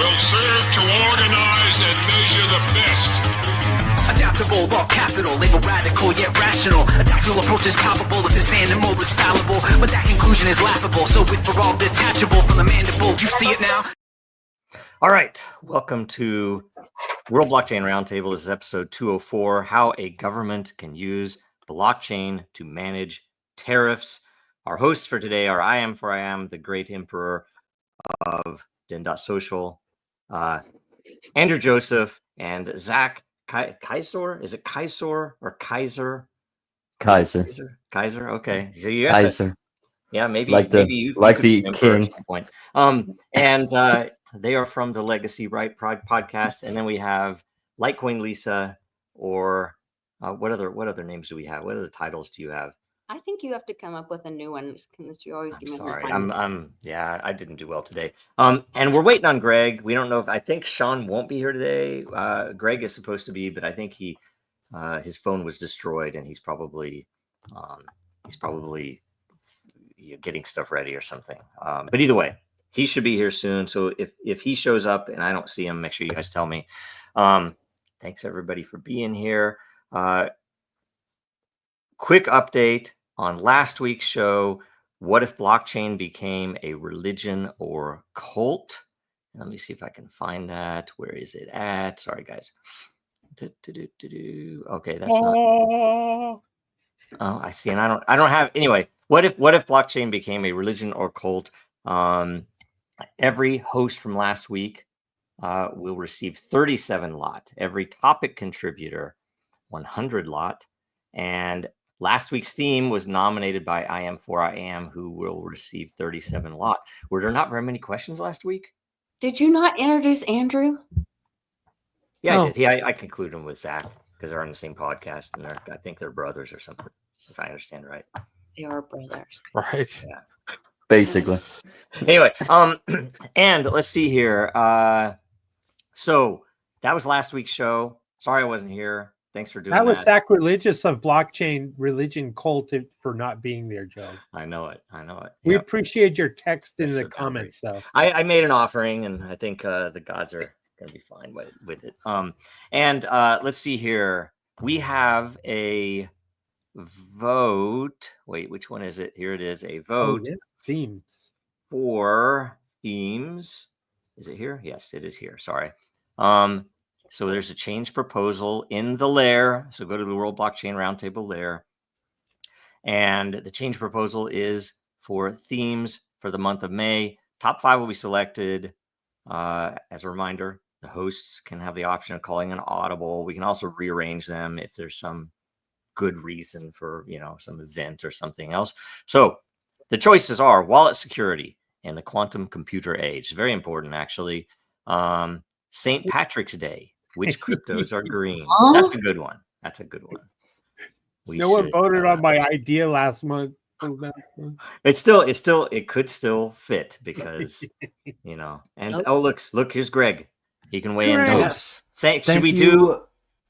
will serve to organize and measure the best. Adaptable, all capital, label radical yet rational. Adaptable approach is palpable if this animal is fallible. But that conclusion is laughable, so if we're all detachable from the mandible, you see it now? All right, welcome to World Blockchain Roundtable. This is episode 204, How a Government Can Use Blockchain to Manage Tariffs. Our hosts for today are I am the great emperor of Den.social, Andrew Joseph, and Zach Kaiser. Is it Kaiser or Kaiser? Kaiser. Kaiser. Okay. So you have Kaiser. to, yeah, maybe the king. At some point. And they are from the Legacy Right podcast, and then we have Litecoin Lisa, or what other names do we have? What other titles do you have? I think you have to come up with a new one because you always give me. Sorry, I didn't do well today. And we're waiting on Greg. We don't know I think Sean won't be here today. Greg is supposed to be, but I think his phone was destroyed, and he's probably getting stuff ready or something. But either way, he should be here soon. So if he shows up and I don't see him, make sure you guys tell me. Thanks everybody for being here. Quick update on last week's show. What if blockchain became a religion or cult? Let me see if I can find that. Where is it at? Sorry, guys. Okay, that's not. Oh, I see. And I don't have. Anyway, what if blockchain became a religion or cult? Every host from last week will receive 37 lot. Every topic contributor 100 lot. And last week's theme was nominated by I am, who will receive 37 lot. Were there not very many questions last week? Did you not introduce Andrew? Yeah, I did. I concluded them with Zach because they're on the same podcast, and I think they're brothers or something, if I understand right. They are brothers. Right. Yeah. Basically. Anyway, and let's see here. So that was last week's show. Sorry I wasn't here. Thanks for doing that. That was sacrilegious of blockchain religion cult for not being there, Joe. I know it. We Yep. appreciate your text in That's the so comments, though. I made an offering, and I think the gods are going to be fine with it. And let's see here. We have a vote. Wait, which one is it? Here it is. A vote. Oh, yeah. Themes. For themes. Is it here? Yes, it is here. Sorry. So there's a change proposal in the lair. So go to the World Blockchain Roundtable lair. And the change proposal is for themes for the month of May. Top 5 will be selected. As a reminder, the hosts can have the option of calling an audible. We can also rearrange them if there's some good reason for, some event or something else. So the choices are wallet security and the quantum computer age. Very important, actually. St. Patrick's Day. Which cryptos are green? That's a good one. No one voted on my idea last month. It could still fit because, and look, here's Greg. He can weigh in. Yes. Should we do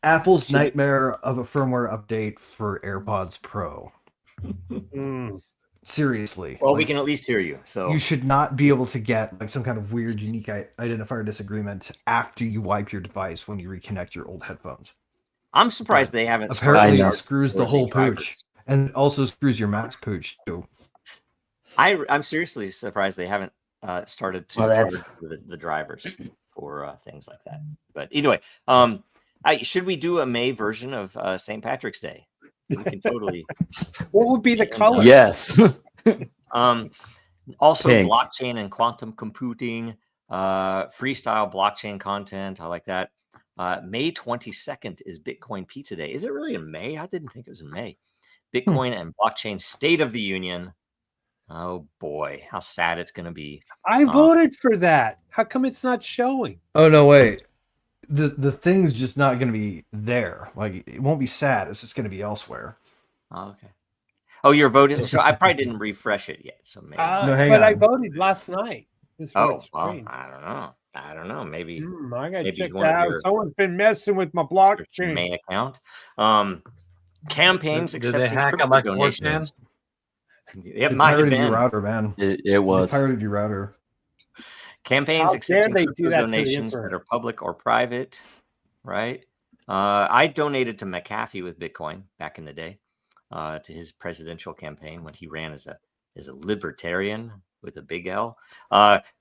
Apple's nightmare of a firmware update for AirPods Pro? Seriously. Well, we can at least hear you. So you should not be able to get some kind of weird, unique identifier disagreement after you wipe your device when you reconnect your old headphones. I'm surprised they haven't. Apparently, it screws the whole pooch, and it also screws your Mac's pooch too. I'm seriously surprised they haven't started to the drivers for things like that. But either way, should we do a May version of St. Patrick's Day? We can totally. What would be the color? Yes. Also, Pink. blockchain and quantum computing, freestyle blockchain content. I like that. May 22nd is Bitcoin Pizza Day. Is it really in May? I didn't think it was in May. Bitcoin and blockchain State of the Union. Oh boy, how sad it's going to be. I voted for that. How come it's not showing? Oh no, wait. The thing's just not going to be there. Like, it won't be sad. It's just going to be elsewhere. Oh, okay. Oh, your vote isn't show. I probably didn't refresh it yet, so maybe. I voted last night. Well, I don't know. Maybe I got to maybe check that out. your Someone's been messing with my blockchain. May account. Campaigns Did accepting they hack crypto on my donations. It It might have pirated been. your router, man. It was. It pirated your router. Campaigns How dare accepting they crypto do that to the donations that emperor? are public or private, right? I donated to McAfee with Bitcoin back in the day, to his presidential campaign when he ran as a libertarian with a big L.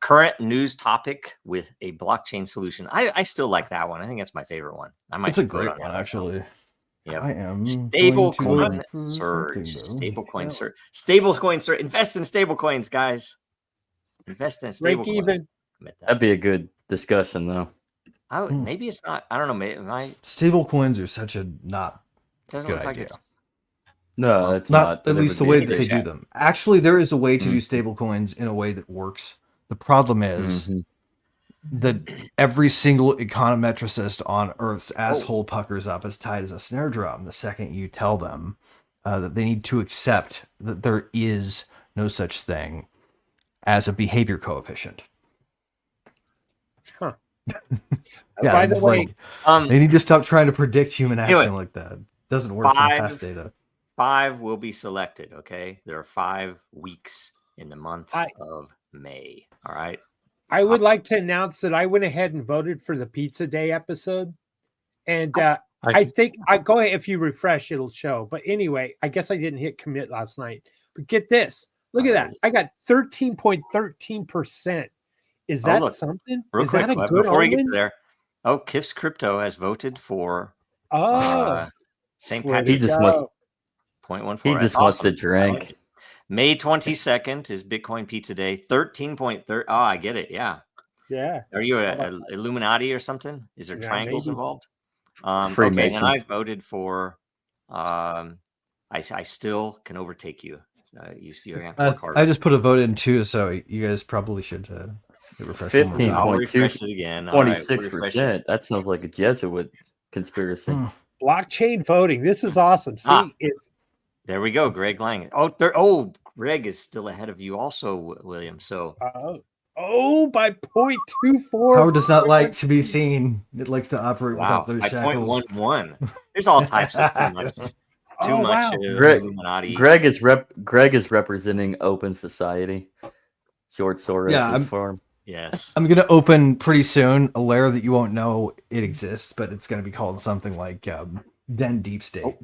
Current news topic with a blockchain solution. I still like that one. I think that's my favorite one. I might It's a vote great on one, that actually. Yep. I am Stable going to vote coin for surge. something, though. Stable coin surge. Stable coin surge. Invest in stable coins, guys. Invest in stable Break coins. even. Commit that. That'd be a good discussion, though. Maybe it's not. I don't know. Maybe Stable coins are such a not doesn't good look like idea. it's. No, it's Not not. at but it least would the be way a that good they do chat. them. Actually, there is a way to do Mhm. stable coins in a way that works. The problem is Mhm. that every single econometricist on Earth's asshole puckers up as tight as a snare drum the second you tell them that they need to accept that there is no such thing as a behavior coefficient. Huh. Yeah, By the it's way, like they need to stop trying to predict human action Anyway, like that. It doesn't work from past data. 5 will be selected. Okay, there are 5 weeks in the month of May. All right. I would like to announce that I went ahead and voted for the Pizza Day episode. And I think I go ahead, if you refresh, it'll show. But anyway, I guess I didn't hit commit last night. But get this. Look at that. I got 13.13%. Is that look, something? Real Is quick, that a good before you get omen? to there. Oh, Kiff's Crypto has voted for Oh, St. way to Patrick's just go. must- 0.14. He That's just wants awesome. to drink. it. May 22nd is Bitcoin Pizza Day. 13.30. Oh, I get it. Yeah. Yeah. Are you How a about- Illuminati or something? Is there Yeah, triangles maybe. involved? Okay, and I Freemasons. voted for. I still can overtake you. You have to work harder. I just put a vote in too, so you guys probably should refresh one more time. I'll 15.2, refresh it again. All right, we'll refresh it. 26%. That sounds like a Jesuit conspiracy. Blockchain voting. This is awesome. See, There we go, Greg Lang. Oh, Greg is still ahead of you, also, William. So, by 0.24. Howard does not like to be seen. It likes to operate wow, without those by shackles. 0.11. There's all types of too much Illuminati. Greg is representing open society. Short Soros' farm. Yes. I'm gonna open pretty soon a layer that you won't know it exists, but it's gonna be called something like Den Deep State.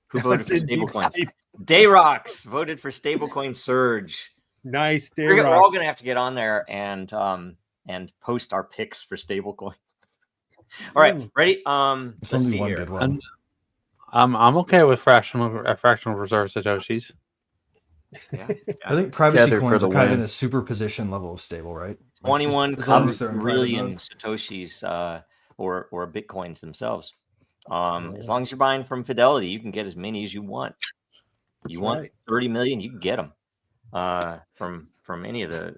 Who voted for stablecoins? Dayrocks voted for stablecoin surge. Nice, We're all gonna have to get on there and post our picks for stablecoins. All right, ready? Let's see one here. good one. I'm okay with fractional reserve satoshis. Yeah. I think privacy Tether for coins the are kind of in win. a superposition level of stable, right? 21 as long as they're in private trillion mode. satoshis or bitcoins themselves. As long as you're buying from Fidelity, you can get as many as you want. You want 30 million, you can get them from any of the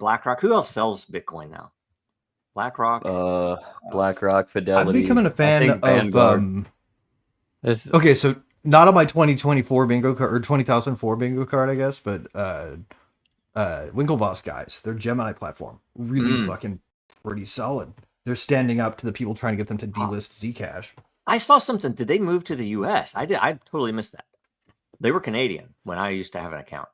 BlackRock. Who else sells Bitcoin now? BlackRock. BlackRock, Fidelity. I'm becoming a fan of Vanguard. Okay, so not on my 2024 bingo card or 2004 bingo card, I guess, but Winklevoss guys, their Gemini platform, really fucking pretty solid. They're standing up to the people trying to get them to delist Zcash. I saw something. Did they move to the US? I totally missed that. They were Canadian when I used to have an account.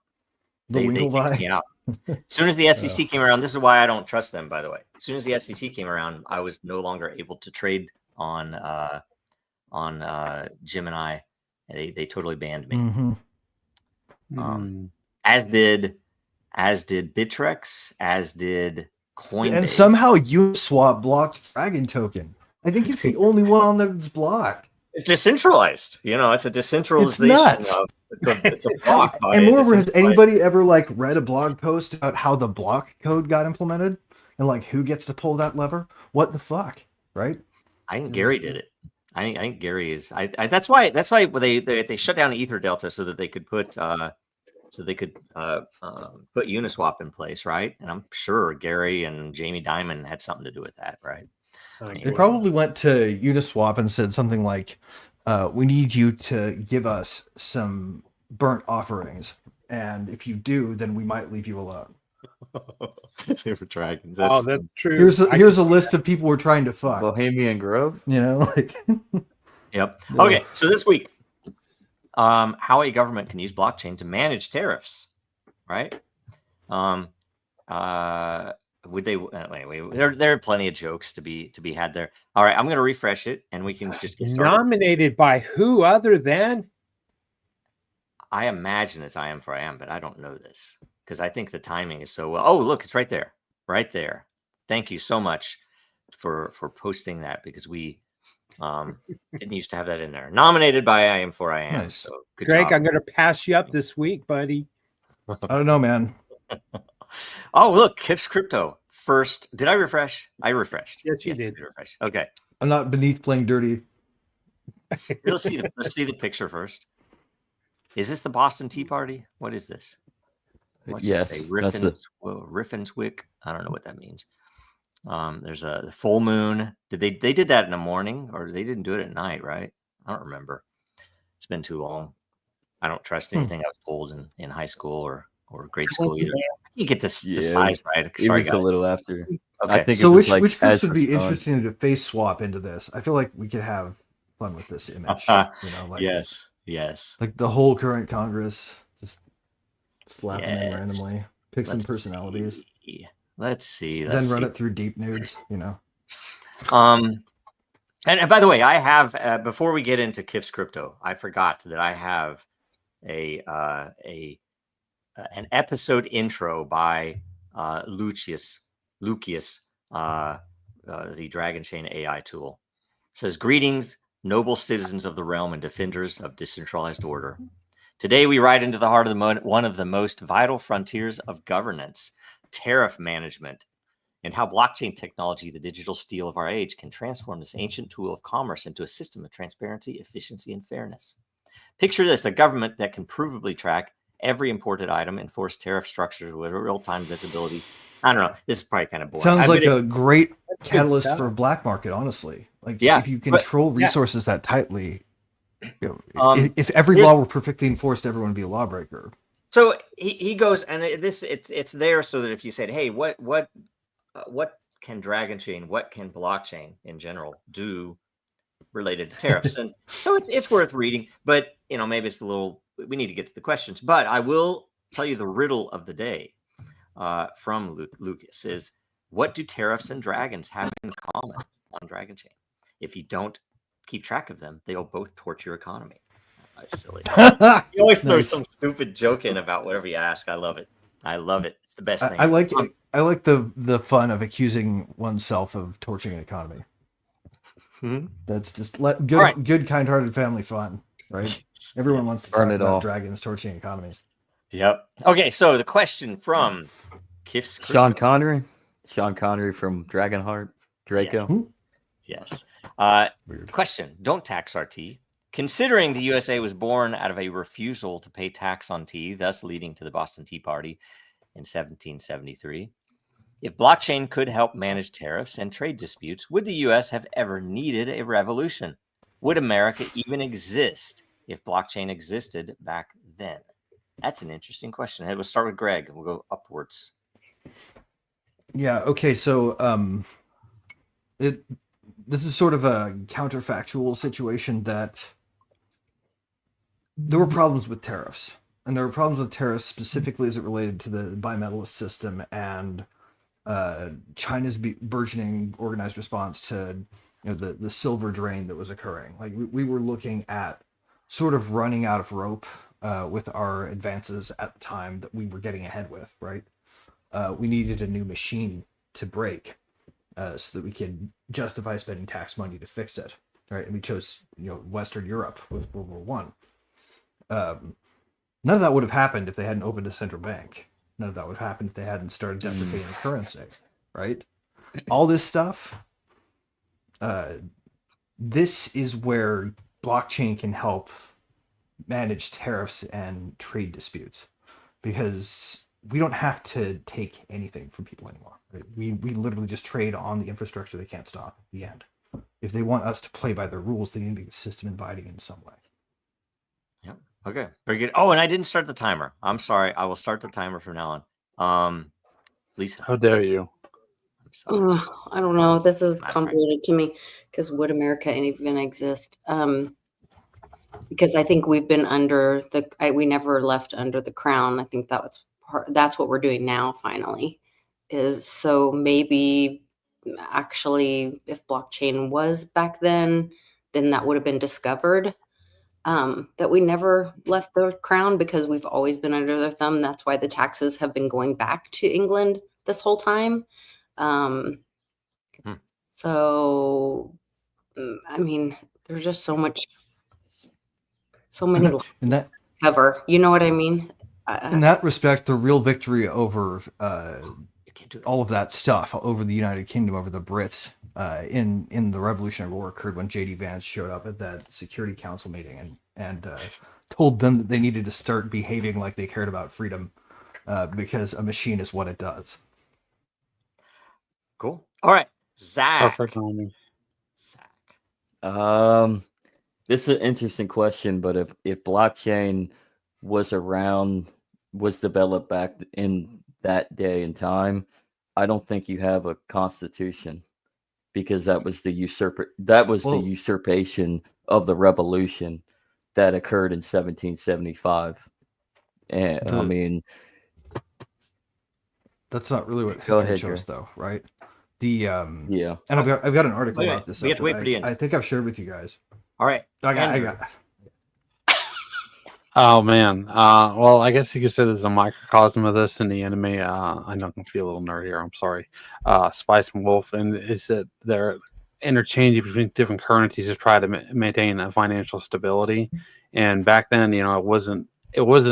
They kicked me out. As soon as the SEC came around, this is why I don't trust them, by the way. As soon as the SEC came around, I was no longer able to trade on Gemini. They totally banned me. As did Bittrex, as did Coinbase. And somehow Uniswap blocked Dragon Token. I think it's the only one on that's blocked. It's decentralized. It's a decentralization. It's nuts. It's a block. And moreover, has anybody ever read a blog post about how the block code got implemented and who gets to pull that lever? What the fuck, right? I think Gary did it. I think Gary is. That's why they shut down Ether Delta so that they could put put Uniswap in place, right? And I'm sure Gary and Jamie Dimon had something to do with that, right? They probably went to Uniswap and said something like, we need you to give us some burnt offerings. And if you do, then we might leave you alone. They were dragons. That's true. Here's a list of people we're trying to fuck. Bohemian Grove. Yep. Okay, so this week, how a government can use blockchain to manage tariffs, right? would they? Anyway, there are plenty of jokes to be had there. All right, I'm going to refresh it, and we can just get started. Nominated by who other than? I imagine it's I Am for I Am, but I don't know this because I think the timing is so well. Oh, look, it's right there, right there. Thank you so much for posting that because we didn't used to have that in there. Nominated by I Am for I Am. Nice. So good Greg, job. I'm going to pass you up this week, buddy. I don't know, man. Oh, look, Kip's Crypto. First, did I refresh? I refreshed. Yes, you did. I did refresh. Okay. I'm not beneath playing dirty. Let's see the picture first. Is this the Boston Tea Party? What is this? What's Yes, it say? that's the Riffenswick. I don't know what that means. There's the full moon. They did that in the morning, or they didn't do it at night, right? I don't remember. It's been too long. I don't trust anything I was told in high school or grade school either. You get this the size right. It was a little after. Okay. I think So it was which groups would be as the sun. interesting to face swap into this? I feel like we could have fun with this image. Yes. Like the whole current Congress, just slap them in Yes. randomly, pick some personalities, Let's see. then run it through deep nudes. And by the way, I have before we get into Kip's Crypto, I forgot that I have an episode intro by Lucius, the Dragon Chain AI tool. It says, "Greetings, noble citizens of the realm and defenders of decentralized order. Today we ride into the heart of one of the most vital frontiers of governance, tariff management, and how blockchain technology, the digital steel of our age, can transform this ancient tool of commerce into a system of transparency, efficiency, and fairness. Picture this, a government that can provably track every imported item, enforce tariff structures with real-time visibility." I don't know. This is probably kind of boring. Sounds like a great catalyst for a black market, honestly. Like, if you control resources that tightly, if every law were perfectly enforced, everyone would be a lawbreaker. So he goes, and it's there so that if you said, hey, what can Dragon Chain, what can blockchain in general do related to tariffs? And so it's worth reading, but maybe it's we need to get to the questions. But I will tell you the riddle of the day from Lucas is, what do tariffs and dragons have in common on Dragon Chain? If you don't keep track of them, they'll both torch your economy. That's silly. You always throw some stupid joke in about whatever you ask. I love it. It's the best thing. I like it. I like the fun of accusing oneself of torching an economy. That's just good, kind-hearted family fun, right? Everyone wants to talk about dragons torching economies. Yep. Okay, so the question from Kif's Sean Connery from Dragonheart, Draco. Yes. Question: don't tax our tea. Considering the USA was born out of a refusal to pay tax on tea, thus leading to the Boston Tea Party in 1773. If blockchain could help manage tariffs and trade disputes, would the U.S. have ever needed a revolution? Would America even exist if blockchain existed back then? That's an interesting question. We'll start with Greg, and we'll go upwards. Yeah. Okay. So, this is sort of a counterfactual situation that there were problems with tariffs, and there were problems with tariffs specifically as it related to the bimetalist system and China's burgeoning organized response to the silver drain that was occurring. Like we were looking at sort of running out of rope with our advances at the time that we were getting ahead with, right? We needed a new machine to break so that we could justify spending tax money to fix it, right? And we chose Western Europe with World War One. None of that would have happened if they hadn't opened a central bank. None of that would have happened if they hadn't started deprecating the currency, right? All this stuff. This is where blockchain can help manage tariffs and trade disputes, because we don't have to take anything from people anymore. Right? We literally just trade on the infrastructure they can't stop at the end. If they want us to play by their rules, they need to make the system inviting in some way. Yep. Okay. Very good. Oh, and I didn't start the timer. I'm sorry. I will start the timer from now on. Lisa. How dare you? I don't know. This is complicated to me because would America even exist? Because I think we've been under we never left under the crown. I think that's what we're doing now. Finally, is so maybe actually if blockchain was back then that would have been discovered. That we never left the crown because we've always been under their thumb. That's why the taxes have been going back to England this whole time. So, I mean, there's just so many in that cover. You know what I mean? In that respect, the real victory over all of that stuff, over the United Kingdom, over the Brits, in the Revolutionary War occurred when J.D. Vance showed up at that Security Council meeting and told them that they needed to start behaving like they cared about freedom, because a machine is what it does. Cool. All right, Zach. Perfect timing. Zach. This is an interesting question, but if blockchain was developed back in that day and time, I don't think you have a constitution, because that was the usurpation of the revolution that occurred in 1775. And I mean, that's not really what history shows, though, right? Yeah, and I've got an article about this. We have to wait for the end. I think I've shared with you guys. All right, I got. Oh man. Well, I guess you could say there's a microcosm of this in the anime. I know I'm feel a little nerd here. I'm sorry. Spice and Wolf, and is that they're interchanging between different currencies to try to maintain a financial stability. And back then, it wasn't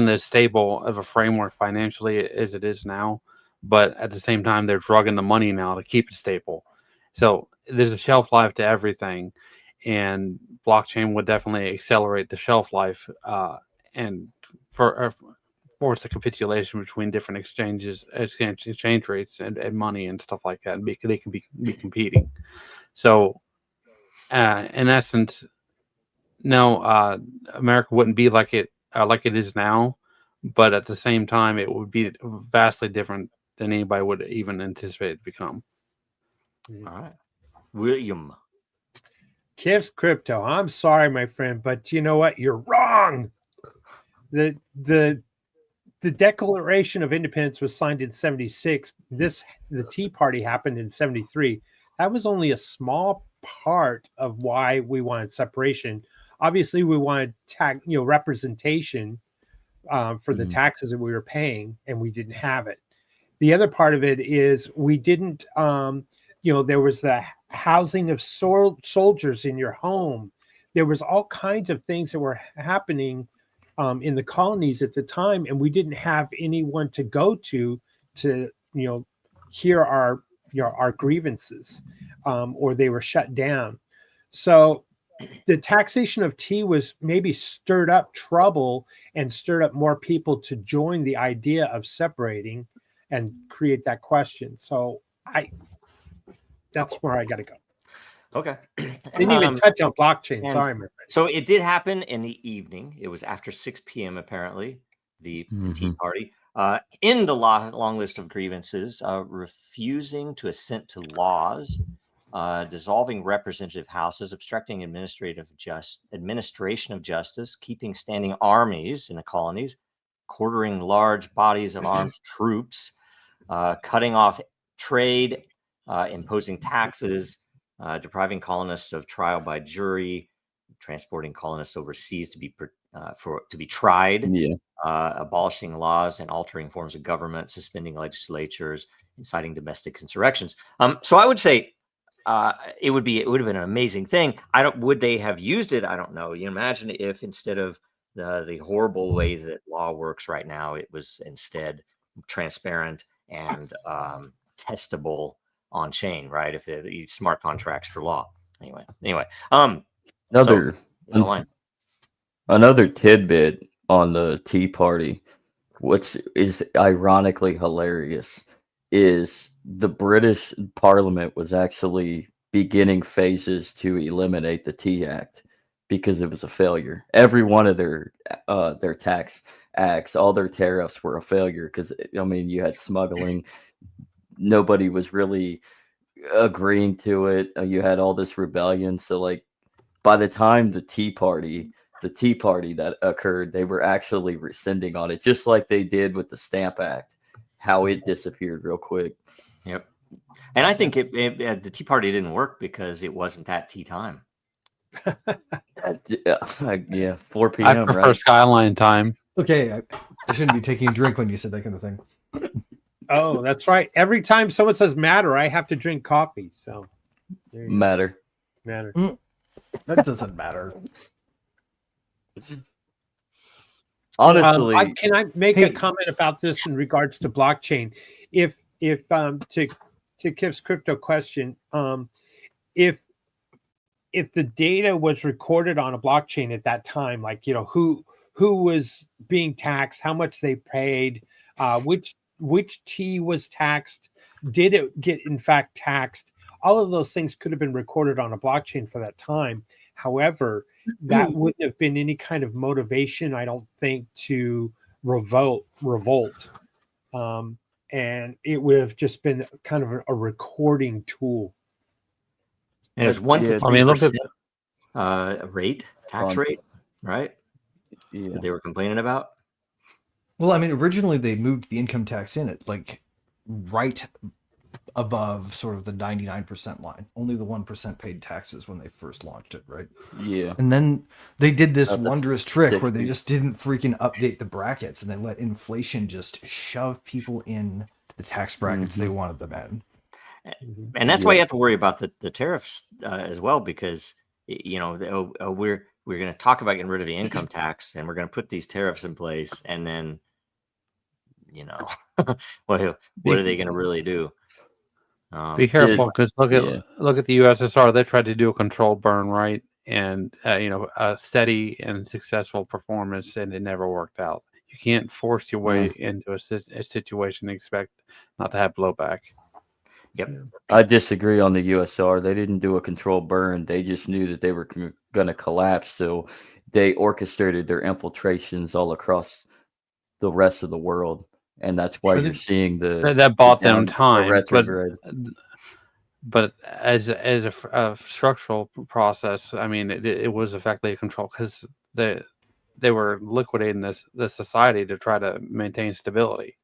as stable of a framework financially as it is now. But at the same time, they're drugging the money now to keep it stable. So there's a shelf life to everything, and blockchain would definitely accelerate the shelf life. And force a capitulation between different exchange rates and money and stuff like that, and they can be competing. So, in essence, no, America wouldn't be like it is now, but at the same time, it would be vastly different than anybody would even anticipate it to become. All right, William. Kiv's crypto. I'm sorry, my friend, but you know what? You're wrong. The Declaration of Independence was signed in 1976. The Tea Party happened in 1973. That was only a small part of why we wanted separation. Obviously, we wanted representation for the taxes that we were paying, and we didn't have it. The other part of it is we didn't. There was the housing of soldiers in your home. There was all kinds of things that were happening in the colonies at the time, and we didn't have anyone to go to hear our grievances, or they were shut down. So the taxation of tea was maybe stirred up trouble and stirred up more people to join the idea of separating and create that question. So that's where I got to go. Okay. Didn't even touch on blockchain. Sorry, my friend. So it did happen in the evening. It was after 6 p.m. apparently. The Tea Party. In the long list of grievances, refusing to assent to laws, dissolving representative houses, obstructing administration of justice, keeping standing armies in the colonies, quartering large bodies of armed troops, cutting off trade, imposing taxes, depriving colonists of trial by jury, transporting colonists overseas to be tried, abolishing laws and altering forms of government, suspending legislatures, inciting domestic insurrections. So I would say it would have been an amazing thing. Would they have used it? I don't know. You imagine if instead of the horrible way that law works right now, it was instead transparent and testable on chain, right? If it smart contracts for law. Anyway. Another tidbit on the Tea Party, which is ironically hilarious, is the British Parliament was actually beginning phases to eliminate the Tea Act because it was a failure. Every one of their tax acts, all their tariffs were a failure because, you had smuggling. Nobody was really agreeing to it. You had all this rebellion. So, by the time the Tea Party that occurred, they were actually rescinding on it, just like they did with the Stamp Act, how it disappeared real quick. Yep. And I think the Tea Party didn't work because it wasn't that tea time. Yeah, 4 I p.m. prefer right? Skyline time. Okay, I shouldn't be taking a drink when you said that kind of thing. Oh, that's right. Every time someone says matter, I have to drink coffee. So there you go. Matter. Matter. That doesn't matter. Honestly, can I make Hey. a comment about this in regards to blockchain? If to Kiv's crypto question, if the data was recorded on a blockchain at that time, like who was being taxed, how much they paid, which tea was taxed, did it get in fact taxed? All of those things could have been recorded on a blockchain for that time. However, that wouldn't have been any kind of motivation, I don't think, to revolt. And it would have just been kind of a recording tool. And it's 1 to 3% I mean, look at tax rate, right? yeah. That they were complaining about. Well, I mean, originally they moved the income tax in at like right above sort of the 99% line. Only the 1% paid taxes when they first launched it, right? Yeah. And then they did this Up to wondrous trick where they 60. just didn't freaking update the brackets, and they let inflation just shove people in to the tax brackets they wanted them in. And that's why you have to worry about the tariffs as well, because we're going to talk about getting rid of the income tax, and we're going to put these tariffs in place, and then what are they going to really do? Be careful, because look at the USSR. They tried to do a control burn, right? And a steady and successful performance, and it never worked out. You can't force your way into a situation and expect not to have blowback. Yep. I disagree on the USR. They didn't do a controlled burn. They just knew that they were going to collapse. So they orchestrated their infiltrations all across the rest of the world. And that's why you're seeing that bought them time. But as a structural process, I mean, it was effectively a control, because they were liquidating the society to try to maintain stability.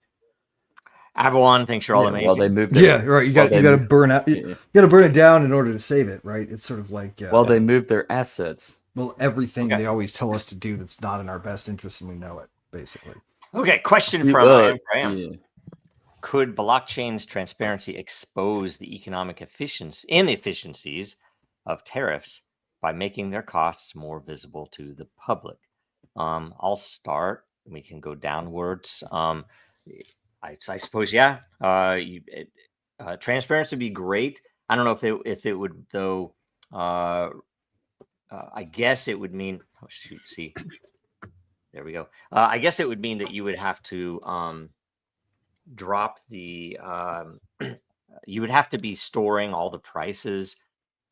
Avalon thinks you're all amazing. Well, they moved right. You got to burn out. You got to burn it down in order to save it, right? It's sort of like they moved their assets. Well, everything they always tell us to do that's not in our best interest, and we know it, basically. Okay, question from Graham. Yeah. Could blockchain's transparency expose the economic inefficiencies of tariffs by making their costs more visible to the public? I'll start. We can go downwards. I suppose, yeah. Transparency would be great. I don't know if it would, though. I guess it would mean. Oh shoot! See, there we go. I guess it would mean that you would have to drop the. You would have to be storing all the prices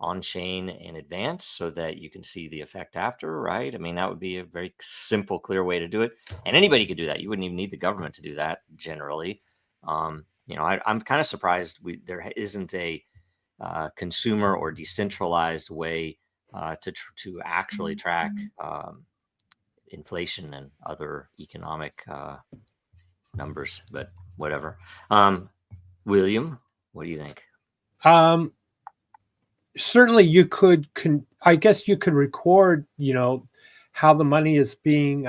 on chain in advance so that you can see the effect after, right? I mean, that would be a very simple, clear way to do it, and anybody could do that. You wouldn't even need the government to do that generally. I'm kind of surprised there isn't a consumer or decentralized way to actually track inflation and other economic numbers, but whatever. William, what do you think? Certainly you could I guess you could record how the money is being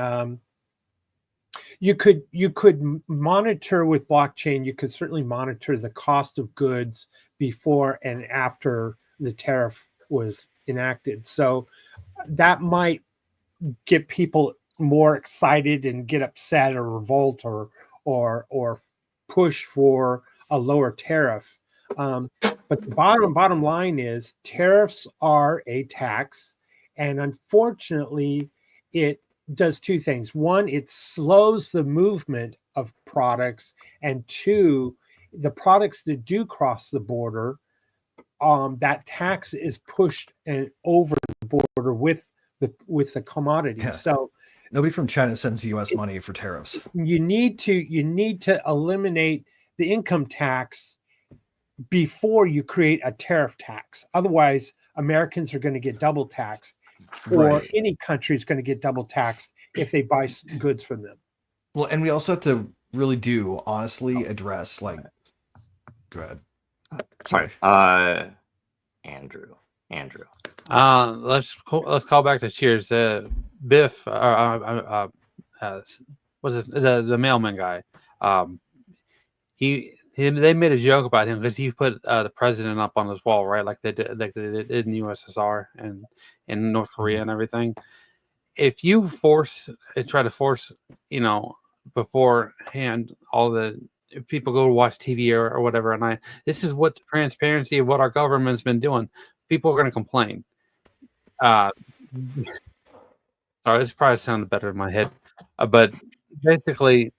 you could monitor with blockchain. You could certainly monitor the cost of goods before and after the tariff was enacted, so that might get people more excited and get upset or revolt or push for a lower tariff. But the bottom line is tariffs are a tax, and unfortunately it does two things. One, it slows the movement of products, and two, the products that do cross the border, that tax is pushed and over the border with the commodity. Yeah. So nobody from China sends U.S. money for tariffs. You need to eliminate the income tax before you create a tariff tax. Otherwise, Americans are going to get double taxed, or any country is going to get double taxed if they buy goods from them. Well, and we also have to really honestly address, like, Go ahead. Sorry. Andrew. Let's call back to Cheers. Biff, what's this? The mailman guy. They made a joke about him because he put the president up on his wall, right? Like they did in the USSR and in North Korea and everything. If you try to force, beforehand, if people go to watch TV or whatever, and this is what the transparency of what our government's been doing. People are going to complain. Sorry, this probably sounded better in my head, but basically,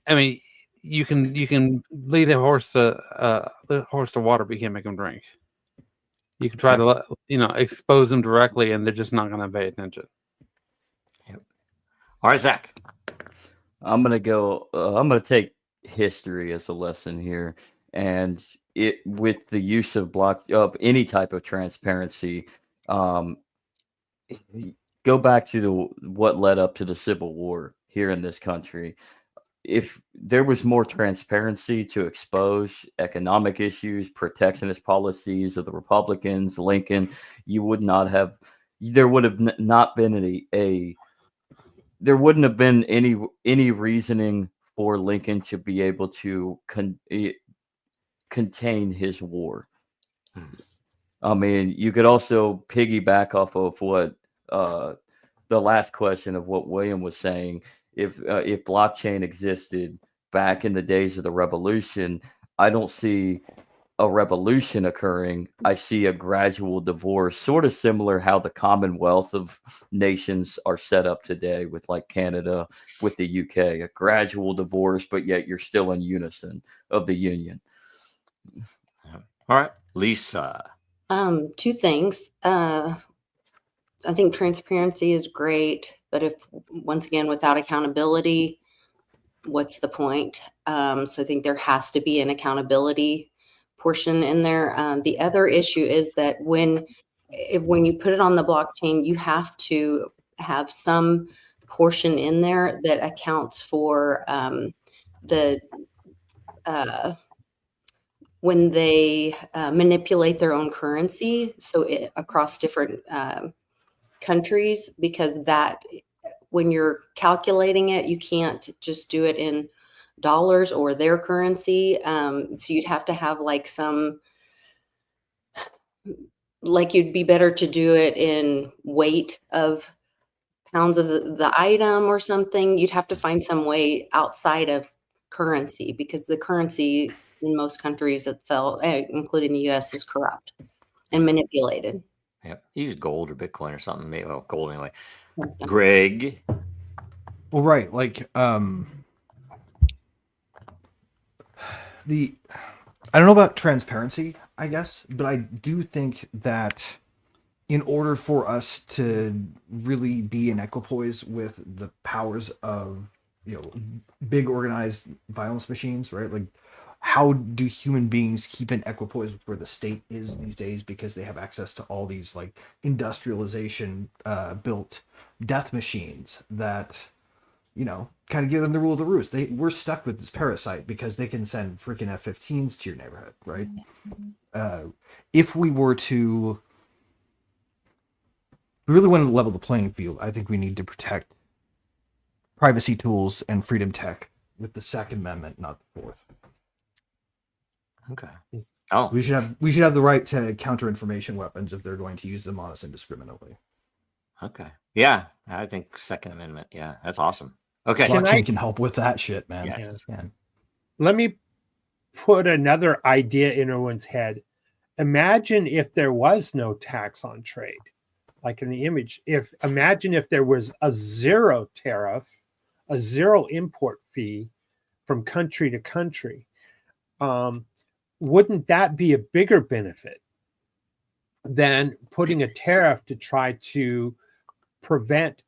I mean, you can lead a horse to water, but you can't make them drink. You can try to expose them directly, and they're just not going to pay attention. Yep. All right, Zach. I'm gonna take history as a lesson here, and with the use of any type of transparency. Go back to what led up to the Civil War here in this country. If there was more transparency to expose economic issues, protectionist policies of the Republicans, Lincoln, there wouldn't have been any reasoning for Lincoln to be able to contain his war. I mean, you could also piggyback off of what the last question of what William was saying. If blockchain existed back in the days of the revolution, I don't see a revolution occurring. I see a gradual divorce, sort of similar how the Commonwealth of nations are set up today with like Canada, with the UK, a gradual divorce, but yet you're still in unison of the union. All right, Lisa. Two things. I think transparency is great, but once again, without accountability, what's the point? So I think there has to be an accountability portion in there. The other issue is that when you put it on the blockchain, you have to have some portion in there that accounts for when they manipulate their own currency, across different countries, because that when you're calculating it, you can't just do it in dollars or their currency. So you'd have to have you'd be better to do it in weight of pounds of the item or something. You'd have to find some way outside of currency, because the currency in most countries itself, including the US, is corrupt and manipulated. Yeah, use gold or Bitcoin or something. Maybe, well, gold anyway. Greg. Well, right, I don't know about transparency, I guess, but I do think that in order for us to really be in equipoise with the powers of big organized violence machines, right? Like, how do human beings keep in equipoise with where the state is these days, because they have access to all these like industrialization built death machines that kind of give them the rule of the roost. We're stuck with this parasite because they can send freaking F-15s to your neighborhood, right? If we were to really want to level the playing field, I think we need to protect privacy tools and freedom tech with the Second Amendment, not the Fourth. Okay. Oh, we should have the right to counter information weapons if they're going to use them on us indiscriminately. Okay. Yeah, I think Second Amendment. Yeah, that's awesome. Okay. Blockchain can help with that shit, man. Yes. Man. Let me put another idea in everyone's head. Imagine if there was no tax on trade, like in the image. Imagine if there was a zero tariff, a zero import fee from country to country. Wouldn't that be a bigger benefit than putting a tariff to try to prevent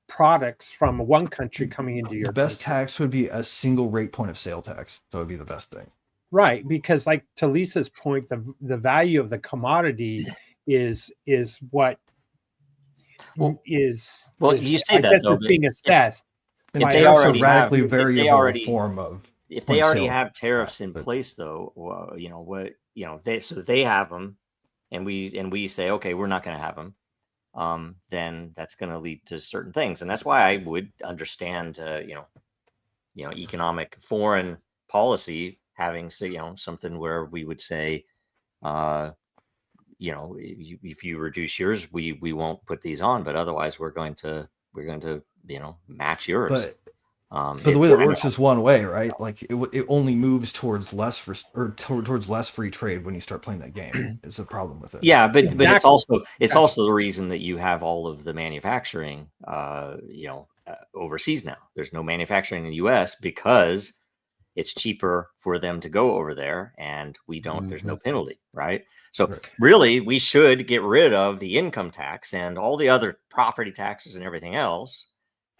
products from one country coming into your The best country? tax would be a single rate point of sale tax. That would be the best thing. Right, because like to Lisa's point, the value of the commodity is what Well, you say that though, it's being assessed. And if tariffs they are a radically have- if they variable already- form of if point they of already sale have tariffs in but- place, though, well, they have them, and we say, okay, we're not going to have them. Then that's going to lead to certain things, and that's why I would understand, economic foreign policy having, something where we would say, if you reduce yours, we won't put these on, but otherwise we're going to match yours. But the way that works is one way, right? Like it only moves towards less towards less free trade when you start playing that game. Is the problem with it? Yeah, but Exactly. it's also the reason that you have all of the manufacturing, overseas now. There's no manufacturing in the U.S. because it's cheaper for them to go over there, and we don't. There's no penalty, right? So really, we should get rid of the income tax and all the other property taxes and everything else.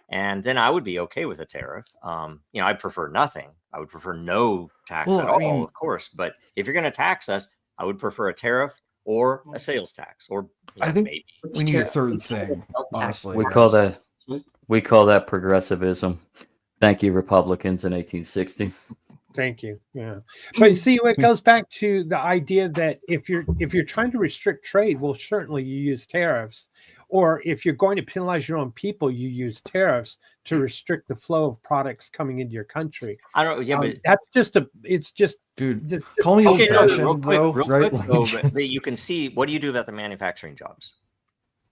And then I would be okay with a tariff. I'd prefer nothing. I would prefer no tax at all, of course. But if you're going to tax us, I would prefer a tariff or a sales tax. Or I think maybe we need a third thing. Honestly, we call that progressivism. Thank you, Republicans in 1860. Thank you. Yeah, but see, it goes back to the idea that if you're trying to restrict trade, well, certainly you use tariffs, or if you're going to penalize your own people, you use tariffs to restrict the flow of products coming into your country. I don't know. Yeah, but that's it's just, dude. Call me old-fashioned, though, right? But you can see, what do you do about the manufacturing jobs?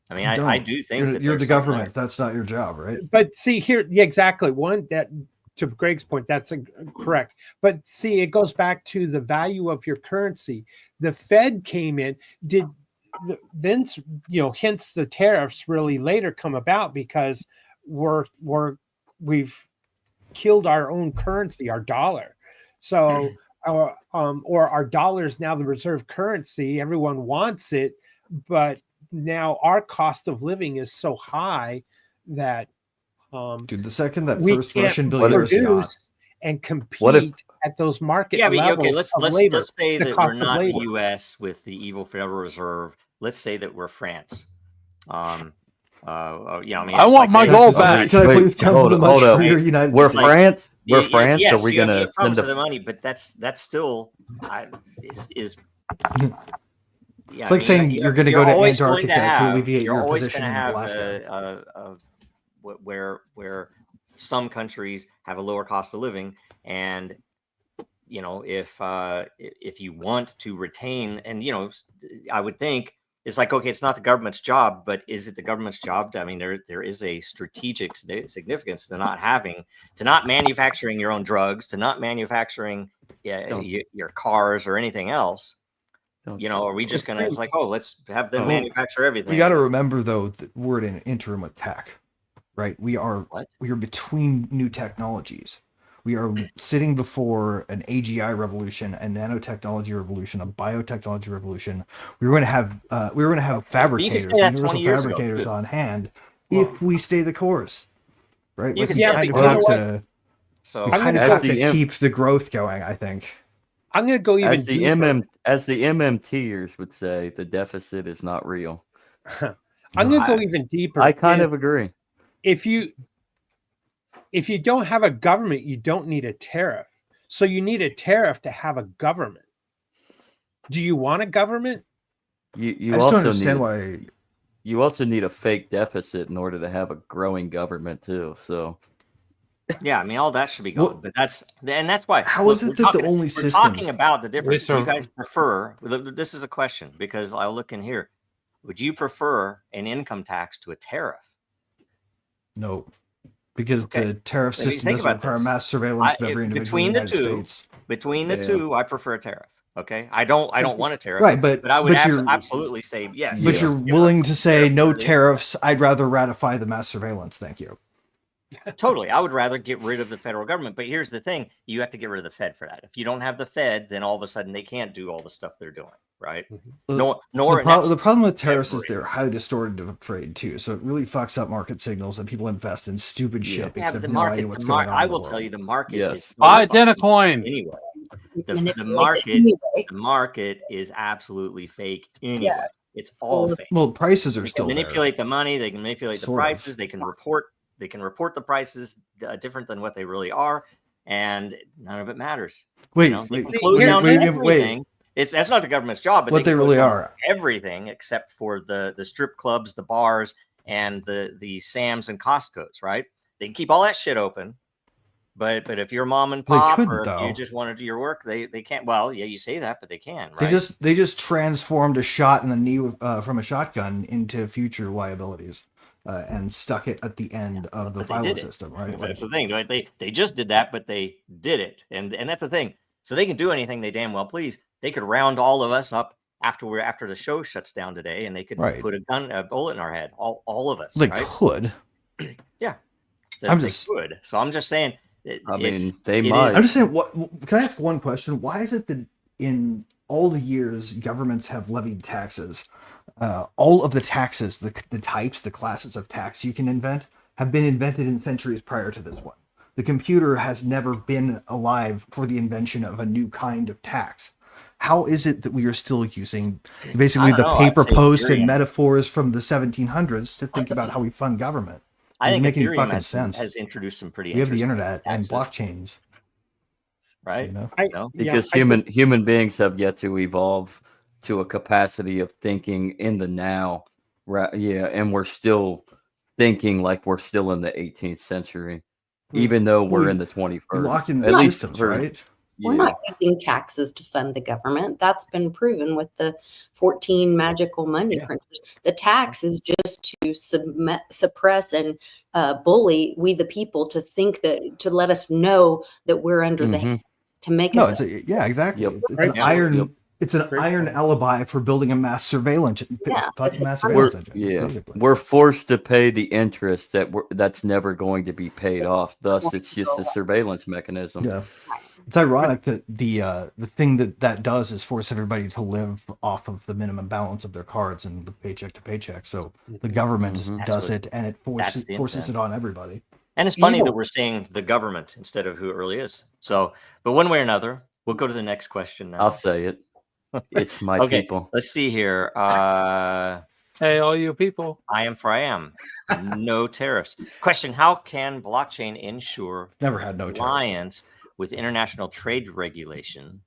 I mean, I do think you're the government. That's not your job, right? But see here, yeah, exactly. One that. To Greg's point, that's correct. But see, it goes back to the value of your currency. The Fed came in, hence the tariffs really later come about because we've killed our own currency, our dollar. So, or our dollar is now the reserve currency. Everyone wants it, but now our cost of living is so high that. Dude, the second that We first can't Russian billionaire produce and compete at those market levels. Okay, let's say the that cost we're of not the labor. U.S. with the evil Federal Reserve. Let's say that we're France. I want my gold back. Can I please tell the much hold freer up. United We're States? France. We're France. Yes, so we're you have gonna problems send with the money, but that's still is. It's like saying you're going to go to Antarctica to alleviate your position in Alaska. Alaska. Where some countries have a lower cost of living, and if you want to retain, and I would think it's like, okay, it's not the government's job, but is it the government's job? I mean, there is a strategic significance to not manufacturing your own drugs, to not manufacturing your cars or anything else. Are we just gonna? It's like, oh, let's have them manufacture everything. We got to remember though that we're in an interim attack, right? We are between new technologies. We are sitting before an AGI revolution, a nanotechnology revolution, a biotechnology revolution. We were going to have fabricators, universal fabricators on hand if we stay the course, right? Like we kind of have to keep the growth going, I think. I'm going to go even deeper. As the MMTers would say, the deficit is not real. I'm going to go even deeper. I kind of agree. If you don't have a government, you don't need a tariff. So you need a tariff to have a government. Do you want a government? You I also don't understand why. You also need a fake deficit in order to have a growing government too. So. Yeah, I mean, all that should be gone, but that's why. How is it that the only we're talking about the difference? You guys prefer? This is a question because I'll look in here. Would you prefer an income tax to a tariff? No, because the tariff system doesn't require mass surveillance of every individual in the United States. Between the two, I prefer a tariff. Okay, I don't want a tariff. Right, but I would absolutely say yes. But you're willing to say no tariffs. I'd rather ratify the mass surveillance. Thank you. Totally. I would rather get rid of the federal government. But here's the thing. You have to get rid of the Fed for that. If you don't have the Fed, then all of a sudden they can't do all the stuff they're doing, right? The problem with tariffs is they're highly distorted of trade, too. So it really fucks up market signals and people invest in stupid shit because they have no idea what's going on. I will tell you the market is... Buy Coin. Anyway. The market is absolutely fake anyway. Yeah. It's all fake. Well, prices are still manipulate the money. They can manipulate the prices. They can report the prices different than what they really are. and none of it matters. Wait, They wait, can close wait, down wait, everything. That's not the government's job, but What they can really close down are. everything except for the strip clubs, the bars, and the Sam's and Costco's. Right? They can keep all that shit open. But if you're mom and pop, couldn't, or if you though. just want to do your work, they can't. Well, yeah, you say that, but they can, right? They just transformed a shot in the knee from a shotgun into future liabilities, and stuck it at the end of the file system. Right? That's the thing, right? They just did that, but they did it, and that's the thing. So they can do anything they damn well please. They could round all of us up after the show shuts down today, and they could put a bullet in our head, all of us. They right? could. Yeah, So I'm just saying. I mean, they might. I'm just saying. What can I ask one question? Why is it that in all the years governments have levied taxes, all of the taxes, the types, the classes of tax you can invent, have been invented in centuries prior to this one? The computer has never been alive for the invention of a new kind of tax. How is it that we are still using basically the paper post and metaphors from the 1700s to think about how we fund government? I think making Ethereum fucking sense. has introduced some pretty. We have the interesting internet and blockchains, right? Because human beings have yet to evolve to a capacity of thinking in the now, right? Yeah, and we're still thinking like we're still in the 18th century, even though we're in the 21st. Locked in the At least systems, right? We're not using taxes to fund the government. That's been proven with the 14 magical money printers. The tax is just to suppress and bully we the people to think that, to let us know that we're under the hand, to make us. Exactly. It's an iron. It's an iron alibi for building a mass surveillance. We're forced to pay the interest that's never going to be paid off. Thus, it's just a surveillance mechanism. Yeah. It's ironic that the thing that does is force everybody to live off of the minimum balance of their cards and live paycheck to paycheck. So the government does it, and it forces it on everybody. And it's funny that we're saying the government instead of who it really is. So, but one way or another, we'll go to the next question now. I'll say it. It's my people. Let's see here. Hey, all you people. I am for I am. No tariffs. Question: how can blockchain ensure never had no compliance with international trade regulation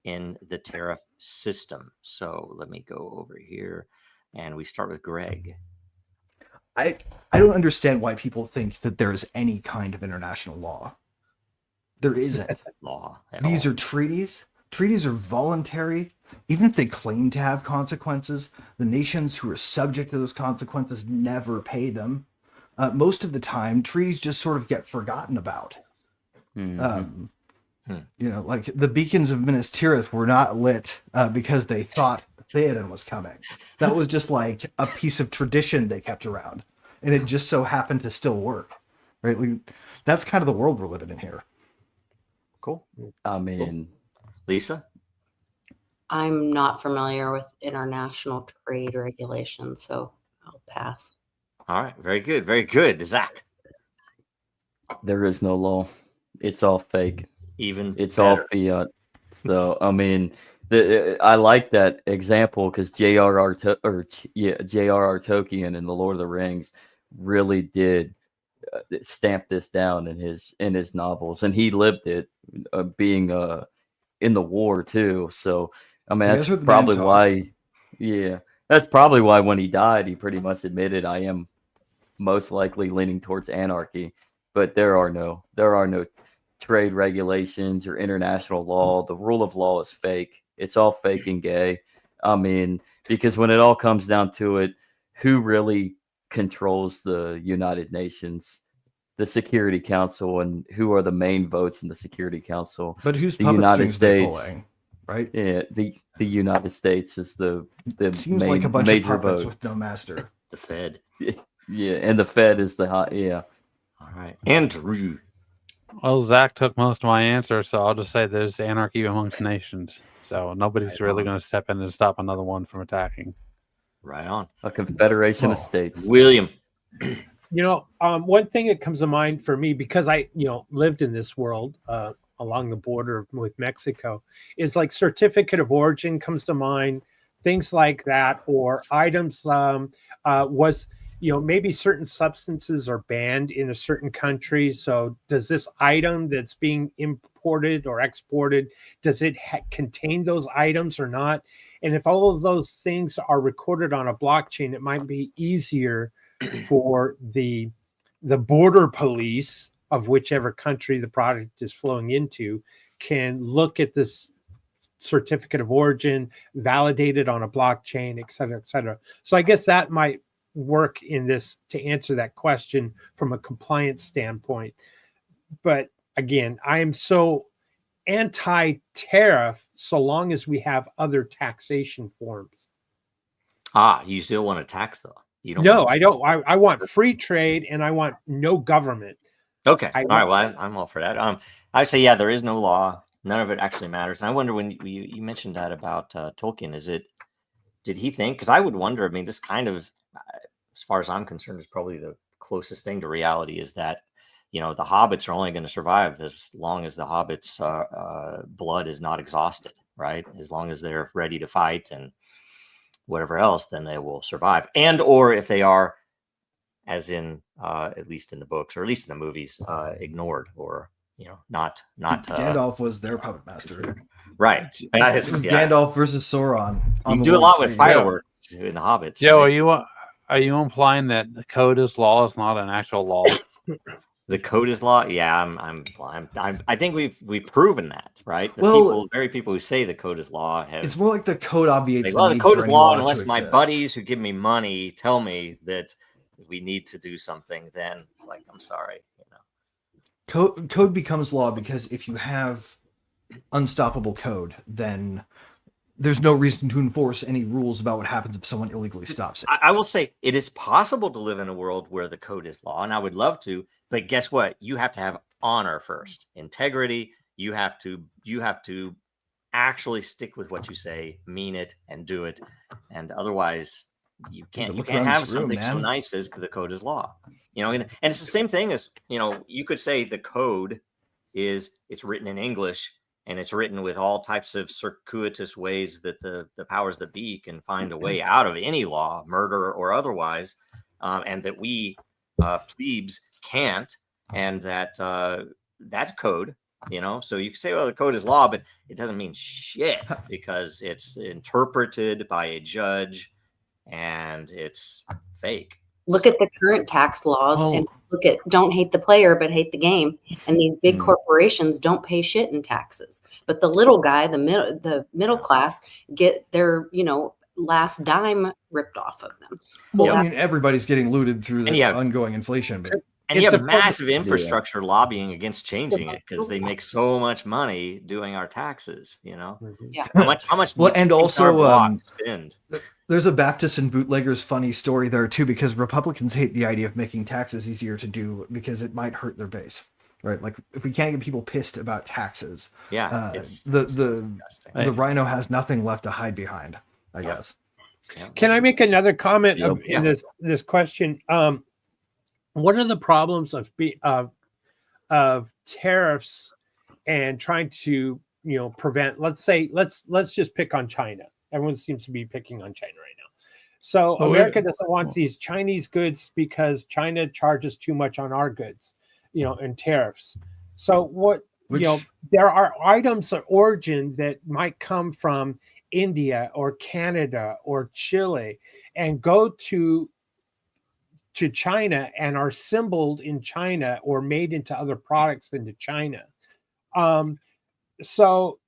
in the tariff system? So let me go over here, and we start with Greg. I don't understand why people think that there is any kind of international law. There isn't law. These are treaties. Treaties are voluntary. Even if they claim to have consequences, the nations who are subject to those consequences never pay them. Most of the time, treaties just sort of get forgotten about. Like the beacons of Minas Tirith were not lit because they thought Theoden was coming. That was just like a piece of tradition they kept around, and it just so happened to still work. Right? That's kind of the world we're living in here. Cool. I mean, Lisa? I'm not familiar with international trade regulations, so I'll pass. All right. Very good. Very good. Zach? There is no law. It's all fake. It's all fiat. So, I mean, I like that example because J.R.R. Tolkien in The Lord of the Rings really did stamp this down in his novels, and he lived it, being in the war too. So I mean, that's probably why. Yeah, that's probably why when he died, he pretty much admitted, "I am most likely leaning towards anarchy." But there are no trade regulations or international law. The rule of law is fake. It's all fake and gay. I mean, because when it all comes down to it, who really controls the United Nations? The Security Council, and who are the main votes in the Security Council? But who's the United States? Pulling, right? Yeah, the United States is the seems main, like a bunch major of puppets vote. With no master. The Fed. Yeah, and the Fed is the hot. Yeah. All right, Andrew. Well, Zach took most of my answers, so I'll just say there's anarchy amongst nations. So nobody's really going to step in and stop another one from attacking. Right on. A confederation of states. William. One thing that comes to mind for me, because I, lived in this world along the border with Mexico, is like certificate of origin comes to mind, things like that, or items maybe certain substances are banned in a certain country. So does this item that's being imported or exported, does it contain those items or not? And if all of those things are recorded on a blockchain, it might be easier for the border police of whichever country the product is flowing into can look at this certificate of origin, validate it on a blockchain, et cetera, et cetera. So I guess that might work in this to answer that question from a compliance standpoint. But again, I am so anti-tariff so long as we have other taxation forms. You still want to tax though? You don't? No, I don't. I want free trade and I want no government. Okay. All right. Well, I'm all for that. I say, yeah, there is no law. None of it actually matters. And I wonder when you mentioned that about Tolkien, did he think? Because I would wonder. I mean, this kind of, as far as I'm concerned, is probably the closest thing to reality. Is that the hobbits are only going to survive as long as the hobbits' blood is not exhausted, right? As long as they're ready to fight and whatever else, then they will survive. And or if they are, as in at least in the books or at least in the movies, ignored or not. Gandalf was their puppet master, right? Gandalf versus Sauron. You can do a lot with fireworks in the Hobbits. Joe, right? Are you implying that the code is law is not an actual law? The code is law. Yeah, I think we've proven that, right? The very people who say the code is law have. It's more like the code obviates. The code is law unless my buddies who give me money tell me that we need to do something. Then it's like, I'm sorry. Code becomes law because if you have unstoppable code, then there's no reason to enforce any rules about what happens if someone illegally stops it. I will say it is possible to live in a world where the code is law, and I would love to, but guess what? You have to have honor first, integrity. You have to actually stick with what you say, mean it, and do it, and otherwise you can't have something so nice as the code is law. And it's the same thing as, you could say the code it's written in English and it's written with all types of circuitous ways that the powers that be can find a way out of any law, murder or otherwise, and that we plebes can't, and that's code, so you can say, well, the code is law, but it doesn't mean shit because it's interpreted by a judge and it's fake. Look at the current tax laws and look at don't hate the player, but hate the game. And these big corporations don't pay shit in taxes. But the little guy, the middle class, get their, last dime ripped off of them. So everybody's getting looted through the ongoing inflation. But and you have massive infrastructure lobbying against changing it because they make so much money doing our taxes, Yeah. How much and also spend? There's a Baptist and bootleggers funny story there too, because Republicans hate the idea of making taxes easier to do because it might hurt their base, right? Like if we can't get people pissed about taxes, the rhino has nothing left to hide behind, I guess. Yeah. Can I make another comment in this question? What are the problems of tariffs and trying to prevent? Let's just pick on China. Everyone seems to be picking on China right now. So America doesn't want these Chinese goods because China charges too much on our goods, and tariffs. So there are items of origin that might come from India or Canada or Chile and go to China and are assembled in China or made into other products into China. So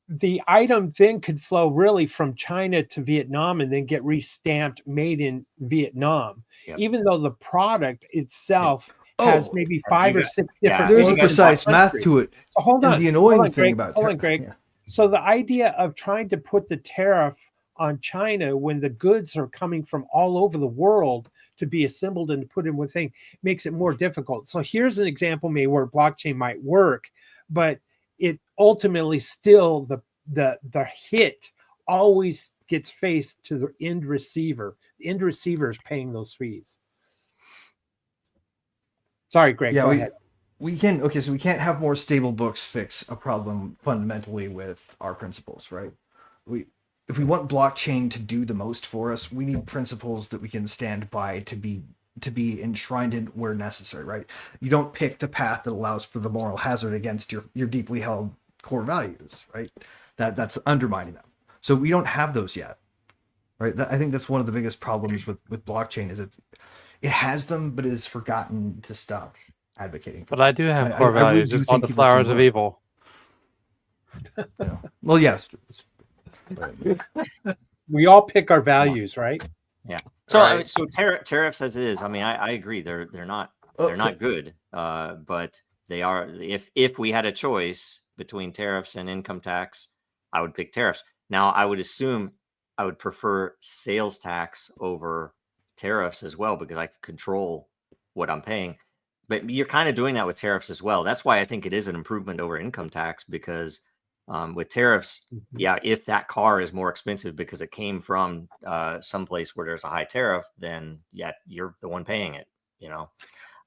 the item then could flow really from China to Vietnam and then get restamped made in Vietnam, even though the product itself has maybe 5 or 6 different. There's a precise math to it. So hold on. The annoying thing about Greg. Yeah. So the idea of trying to put the tariff on China when the goods are coming from all over the world to be assembled and put in one thing makes it more difficult. So here's an example maybe where blockchain might work, but it ultimately still the hit always gets faced to the end receiver. The end receiver is paying those fees. Sorry, Greg. Go ahead. We can't have more stable books fix a problem fundamentally with our principles, right? If we want blockchain to do the most for us, we need principles that we can stand by to be to be enshrined in where necessary, right? You don't pick the path that allows for the moral hazard against your deeply held core values, right? That's undermining them. So we don't have those yet, right? I think that's one of the biggest problems with blockchain is it has them, but it has forgotten to stop advocating for But them. I do have I core really values. do It's called think the people can flowers of learn. evil. Well, yes. We all pick our values, right? Yeah. So Right. so tariffs as it is. I mean, I agree. They're not good. But they are. If we had a choice between tariffs and income tax, I would pick tariffs. Now, I would assume I would prefer sales tax over tariffs as well because I could control what I'm paying. But you're kind of doing that with tariffs as well. That's why I think it is an improvement over income tax because with tariffs, yeah, if that car is more expensive because it came from someplace where there's a high tariff, then yeah, you're the one paying it. You know.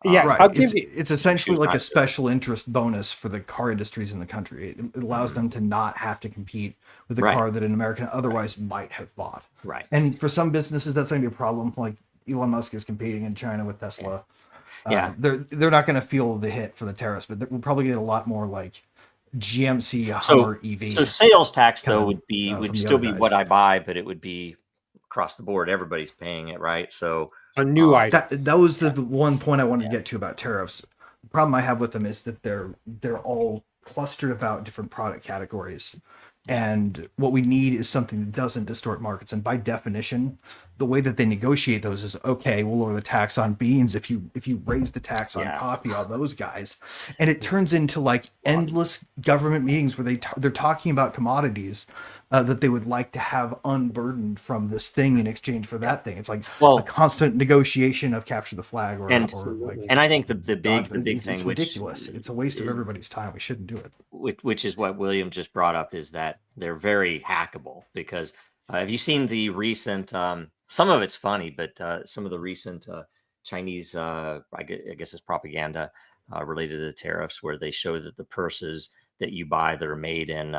Yeah, Right. I'll give you. It's essentially choose like not a to. special interest bonus for the car industries in the country. It allows them to not have to compete with the Right. car that an American otherwise might have bought. Right. And for some businesses, that's going to be a problem. Like Elon Musk is competing in China with Tesla. Yeah. They're not going to feel the hit for the tariffs, but we'll probably get a lot more like GMC So Hummer EV. so sales tax though coming, would from the still other be guys. what I buy, but it would be across the board. Everybody's paying it, right? So A new item. That was the one point I wanted to get to about tariffs. The problem I have with them is that they're all clustered about different product categories. And what we need is something that doesn't distort markets. And by definition, the way that they negotiate those is okay, we'll lower the tax on beans if you raise the tax on coffee on those guys. And it turns into like endless government meetings where they're talking about commodities that they would like to have unburdened from this thing in exchange for that thing. It's like a constant negotiation of capture the flag or like. And I think the big it's thing, which ridiculous. It's a waste of everybody's time. We shouldn't do it. which is what William just brought up, is that they're very hackable because have you seen the recent some of it's funny, but some of the recent Chinese I guess it's propaganda related to the tariffs where they show that the purses that you buy that are made in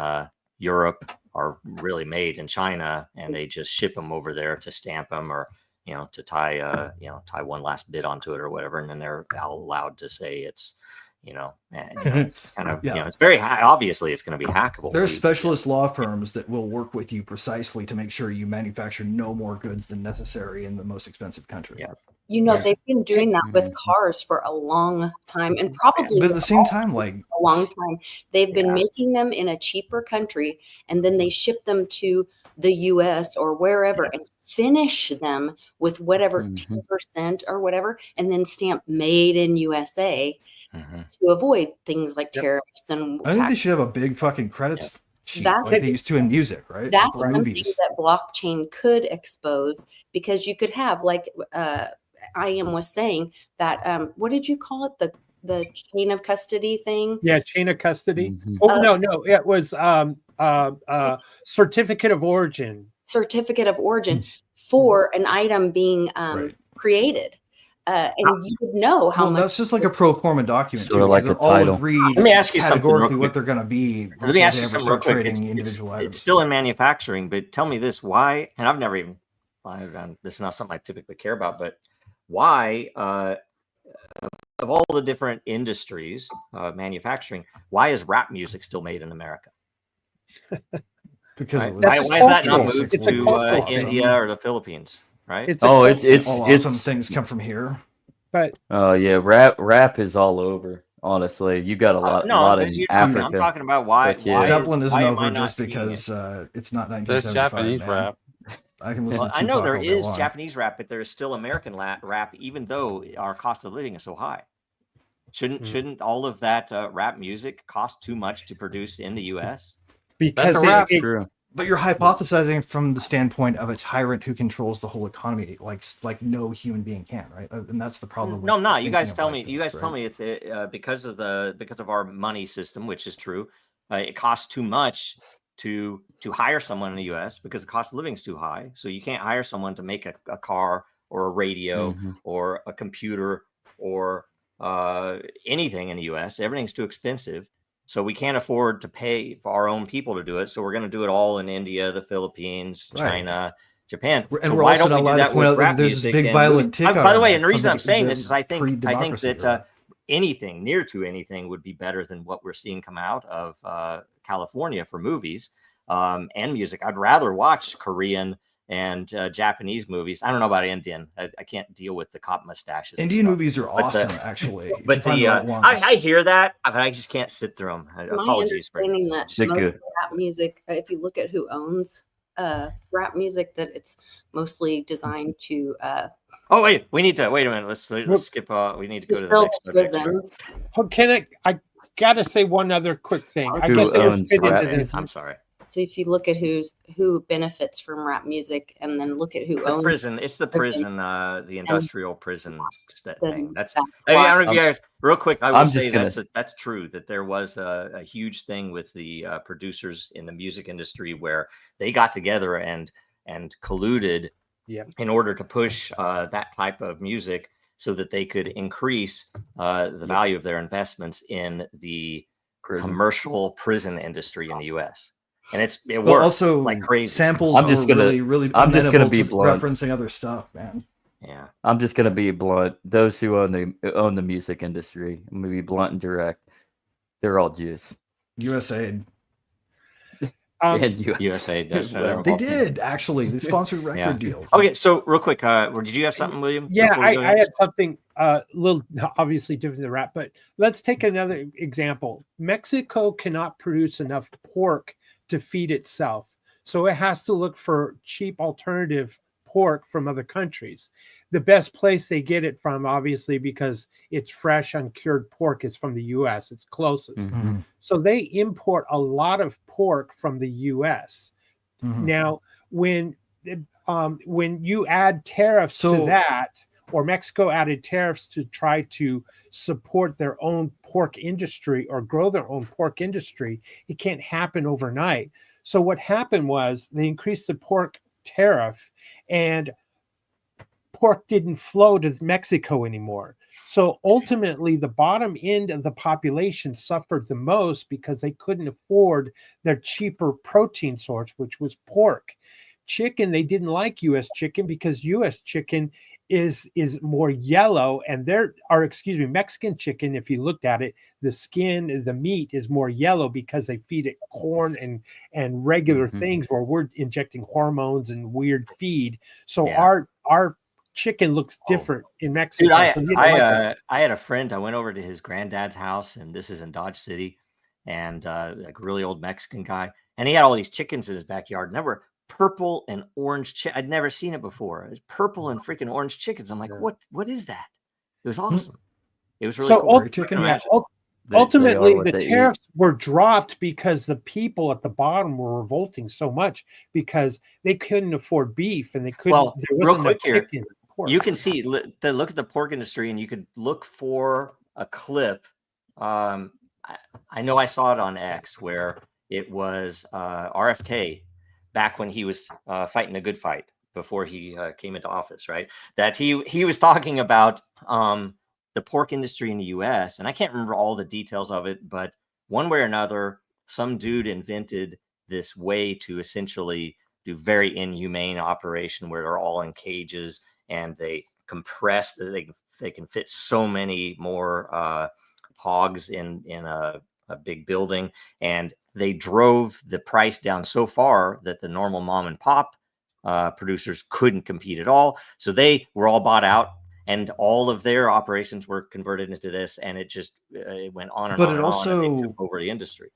Europe are really made in China, and they just ship them over there to stamp them or to tie tie one last bit onto it or whatever, and then they're allowed to say it's it's very obviously it's going to be hackable. There are specialist law firms that will work with you precisely to make sure you manufacture no more goods than necessary in the most expensive country. Yeah. They've been doing that with cars for a long time, and probably but at the same time, like a long time, they've been making them in a cheaper country, and then they ship them to the US or wherever and finish them with whatever 10% or whatever, and then stamp made in USA to avoid things like tariffs and I think they should have a big fucking credits sheet like they used to in music, right? That's Or something movies. that blockchain could expose, because you could have, like IM was saying, that what did you call it, the chain of custody thing? Yeah, chain of custody. No, it was certificate of origin. Certificate of origin for an item being created. And you would know how much. That's just like a pro forma document. Sort of like they're a all title. agreed Let me ask you something real categorically what quick. they're going to be. Let me ask you before they something ever real start quick. trading individual items. It's still in manufacturing, but tell me this: why? And I've never even. This is not something I typically care about, but why? Of all the different industries, manufacturing, why is rap music still made in America? Because why is that not cultural. moved It's a to cultural India or the Philippines? Right? It's some things come from here. But rap is all over. Honestly, you got a lot in Africa. I'm talking about why Zeppelin isn't why am I over not just seeing because it's not 1975. There's Japanese man. rap. I can listen. Well, to I know Tupac there all day is long. Japanese rap, but there is still American rap, even though our cost of living is so high. Shouldn't all of that rap music cost too much to produce in the U.S.? Because That's a rap. True. But you're hypothesizing from the standpoint of a tyrant who controls the whole economy, like no human being can, right? And that's the problem. No, I'm not. You guys thinking tell of me. like You this, guys tell right? me it's because of our money system, which is true. It costs too much to hire someone in the U.S. because the cost of living is too high. So you can't hire someone to make a car or a radio or a computer or anything in the U.S. Everything's too expensive. So we can't afford to pay for our own people to do it. So we're going to do it all in India, the Philippines, China, Japan. And So we're why also don't not we do allowed to that point with out that rap there's this music big and violet movies? tick By on the our way, neck and the from reason I'm saying the this is I think pre-democracy that era. anything near to anything would be better than what we're seeing come out of California for movies and music. I'd rather watch Korean and Japanese movies. I don't know about Indian. I can't deal with the cop mustaches. Indian movies are awesome, actually. If you But find the right ones. I hear that, but I just can't sit through them. My Apologies for understanding that Shit, most good. rap music, if you look at who owns rap music, that it's mostly designed to Oh wait, we need to wait a minute. Let's skip. We need to go to the fill next subject here. Oh, I gotta say one other quick thing. I Who guess it owns fit rap into this. I'm sorry. So if you look at who benefits from rap music, and then look at who The owns prison. It's the prison, the industrial prison thing. then That's. that's I mean, I why. don't know if you guys. Real quick, I will I'm say just gonna- that's true. That there was a huge thing with the producers in the music industry where they got together and colluded in order to push that type of music so that they could increase the value of their investments in the commercial prison industry in the U.S. And it But works also like crazy. samples I'm just were gonna- really I'm just gonna amenable be to blunt. referencing other stuff, man. Yeah. I'm just gonna be blunt. Those who own the music industry, I'm gonna be blunt and direct. They're all Jews. USA. And you, USA does. They did actually. They sponsored record deals. Okay, so real quick, did you have something, William? Yeah, before we go I next? had something a little obviously different than rap, but let's take another example. Mexico cannot produce enough pork to feed itself, so it has to look for cheap alternative pork from other countries. The best place they get it from, obviously, because it's fresh, uncured pork, is from the U.S. It's closest. Mhm. So they import a lot of pork from the U.S. Mhm. Now, when you add tariffs to So- that, or Mexico added tariffs to try to support their own pork industry or grow their own pork industry, it can't happen overnight. So what happened was they increased the pork tariff, and pork didn't flow to Mexico anymore. So ultimately, the bottom end of the population suffered the most because they couldn't afford their cheaper protein source, which was pork. Chicken, they didn't like U.S. chicken because U.S. chicken is more yellow, and Mexican chicken, if you looked at it, the skin, the meat is more yellow because they feed it corn and regular things, where we're injecting hormones and weird feed. So our chicken looks different in Mexico. Dude, I had a friend. I went over to his granddad's house, and this is in Dodge City, and like really old Mexican guy, and he had all these chickens in his backyard. And they were purple and orange. I'd never seen it before. It was purple and freaking orange chickens. I'm like, what is that? It was awesome. It was really cool. Chicken. Ultimately, the tariffs were dropped because the people at the bottom were revolting so much because they couldn't afford beef, and they couldn't. Well, there real wasn't quick enough here, chicken or pork. you can see look at the pork industry, and you could look for a clip. I know I saw it on X where it was RFK back when he was fighting a good fight before he came into office, right? That he was talking about the pork industry in the U.S. and I can't remember all the details of it, but one way or another, some dude invented this way to essentially do very inhumane operation where they're all in cages and they compress that they can fit so many more hogs in a big building, and they drove the price down so far that the normal mom and pop producers couldn't compete at all. So they were all bought out, and all of their operations were converted into this, and it just it went on and But on it and also- on, and they took over the industry.